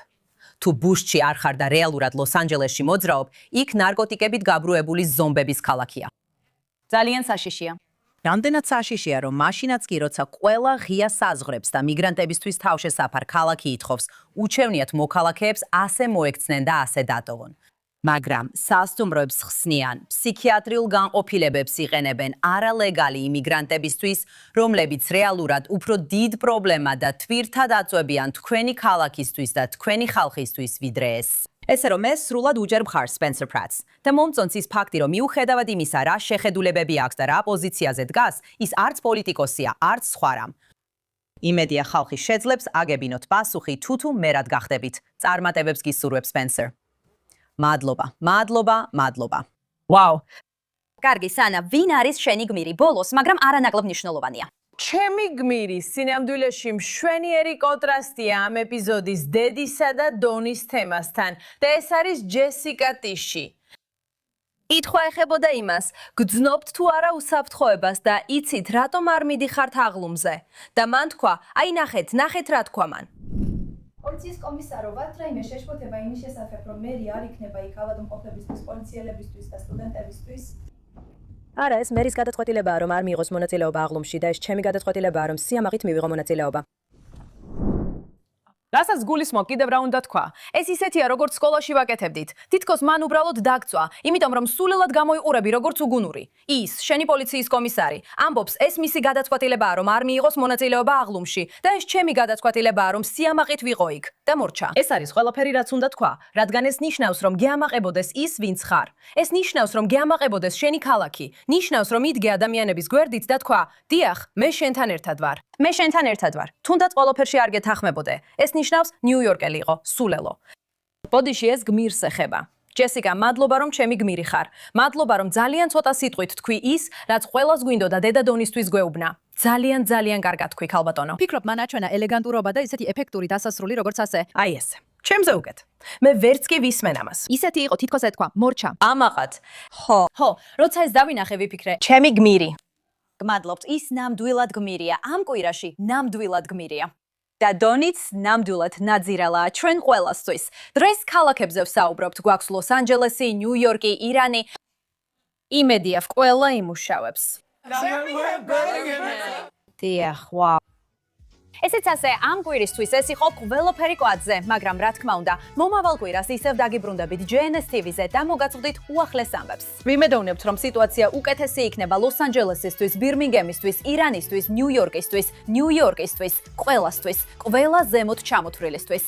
თუ ბუშჩი არ ხარ და რეალურად ლოს-ანჯელესში მოძრაობ, იქ ნარკოტიკებით გაბრუებული ზომბების ქალაქია. ძალიან საშიშია. რამდენად საშიშია, რომ მაშინაც კი, როცა ყველა ღია საზღვრებს და მიგრანტებისთვის თავშესაფარ ქალაქი ითხოვს, უჩევნიათ მოქალაქეებს ასე მოექცნენ და ასე დატოვონ. მაგრამ სასტუმროებს ხსნიან, ფსიქიატრიულ განყოფილებებს იყენებენ არალეგალი იმიგრანტებისთვის, რომლებიც რეალურად უფრო დიდ პრობლემა და თვირთად აწვევიან თქვენი ქალაქისთვის და თქვენი ხალხისთვის ვიდრე ეს. ესე რომ ეს სრულად უჯერ მხარს Spencer Pratt-ს და მომწონს ის ფაქტი, რომ მიუხედავად იმისა, რა შეხედულებები აქვს და რა პოზიციაზე დგას, ის არც პოლიტიკოსია, არც სხვა რამ. იმედია ხალხი შეძლებს აგებინოთ პასუხი თუ მერად გახდებით. წარმატებებს გისურვებ Spencer. მადლობა, მადლობა, მადლობა. ვაუ. კარგი, სანა, ვინ არის შენი გმირი? ბოლოს, მაგრამ არანაკლებ მნიშვნელოვანია. ჩემი გმირი სინამდვილეში მშვენიერი კონტრასტია ამ ეპიზოდის დედისა და დონის თემასთან და ეს არის ჯესიკა ტიში. ითქვა ეხებოდა იმას, გძნობთ თუ არა უსაფრთხოებას და იცით რატომ არ მიდიხართ აღლუმზე და მან თქვა, აი ნახეთ რა თქვა მან. პოლიციის კომისარო ვატრაიმე შეშფოთება იმის შესახებ, რომ მერი არ იქნება იქ ავადმყოფებისთვის, პოლიციელებისთვის და სტუდენტებისთვის. არა, ეს მერის გადაწყვეტილებაა, რომ არ მიიღოს მონაწილეობა აღლუმში და ეს ჩემი გადაწყვეტილებაა, რომ სიამაყით მივიღო მონაწილეობა. რასაც გულისმო, კიდევ რა უნდა თქვა? ეს ისეთია, როგორც სკოლაში ვაკეთებდით. თითქოს მან უბრალოდ დაგწვა, იმიტომ რომ სულელად გამოიყურები როგორც უგუნური. ის, შენი პოლიციის კომისარი, ამბობს, ეს მისი გადაწყვეტილებაა, რომ არ მიიღოს მონაწილეობა აღლუმში და ეს ჩემი გადაწყვეტილებაა, რომ სიამაყით ვიყო იქ და მორჩა. ეს არის ყველაფერი, რაც უნდა თქვა, რადგან ეს ნიშნავს, რომ გეამაყებოდეს ის, ვინც ხარ. ეს ნიშნავს, რომ გეამაყებოდეს შენი ქალაქი. ნიშნავს, რომ იდგე ადამიანების გვერდით და თქვა, დიახ, მე შენთან ერთად ვარ. მე შენთან ერთად ვარ. თუნდაც ყველაფერში არ გეთანხმებოდე. ეს ნიშნავს ნიუ-იორკელი იყო, სულელო. ბოდიში ეს გმირს ეხება. ჯესიკა, მადლობა რომ ჩემი გმირი ხარ. მადლობა რომ ძალიან ცოტა სიტყვით თქვი ის, რაც ყველას გვინდოდა დედა დონისთვის გვეუბნა. ძალიან კარგად თქვი, ქალბატონო. ფიქრობ, მან აჩვენა ელეგანტურობა და ისეთი ეფექტური დასასრული, როგორც ასე. აი ესე. ჩემზე უკეთ. მე ვერც კი ვისმენ ამას. ისეთი იყო, თითქოს ეთქვა, მორჩა. ამაყად. ხო, როცა ეს დავინახე, ვიფიქრე, ჩემი გმირი. გმადლობთ, ის ნამდვილად გმირია. ამ კვირაში ნამდვილად გმირია. და დონიც ნამდვილად ნაძირალაა ჩვენ ყველასთვის. დღეს ქალაქებზე ვსაუბრობთ, გვაქვს ლოს-ანჯელესი, ნიუ-იორკი, ირანი. იმედია, ყველა იმუშავებს. დიახ, ვაუ. ესეც ასე ამ კვირისთვის ეს იყო ყველაფერი კვადზე, მაგრამ რა თქმა უნდა, მომავალ კვირას ისევ დაგიბრუნდებით JNS TV-ზე და მოგაწვდით უახლეს ამბებს. ვიმედოვნებთ, რომ სიტუაცია უკეთესი იქნება ლოს-ანჯელესისთვის, ბირმინგემისთვის, ირანისთვის, ნიუ-იორკისთვის, ყველასთვის, ყველა ზემოთ ჩამოთვლილისთვის.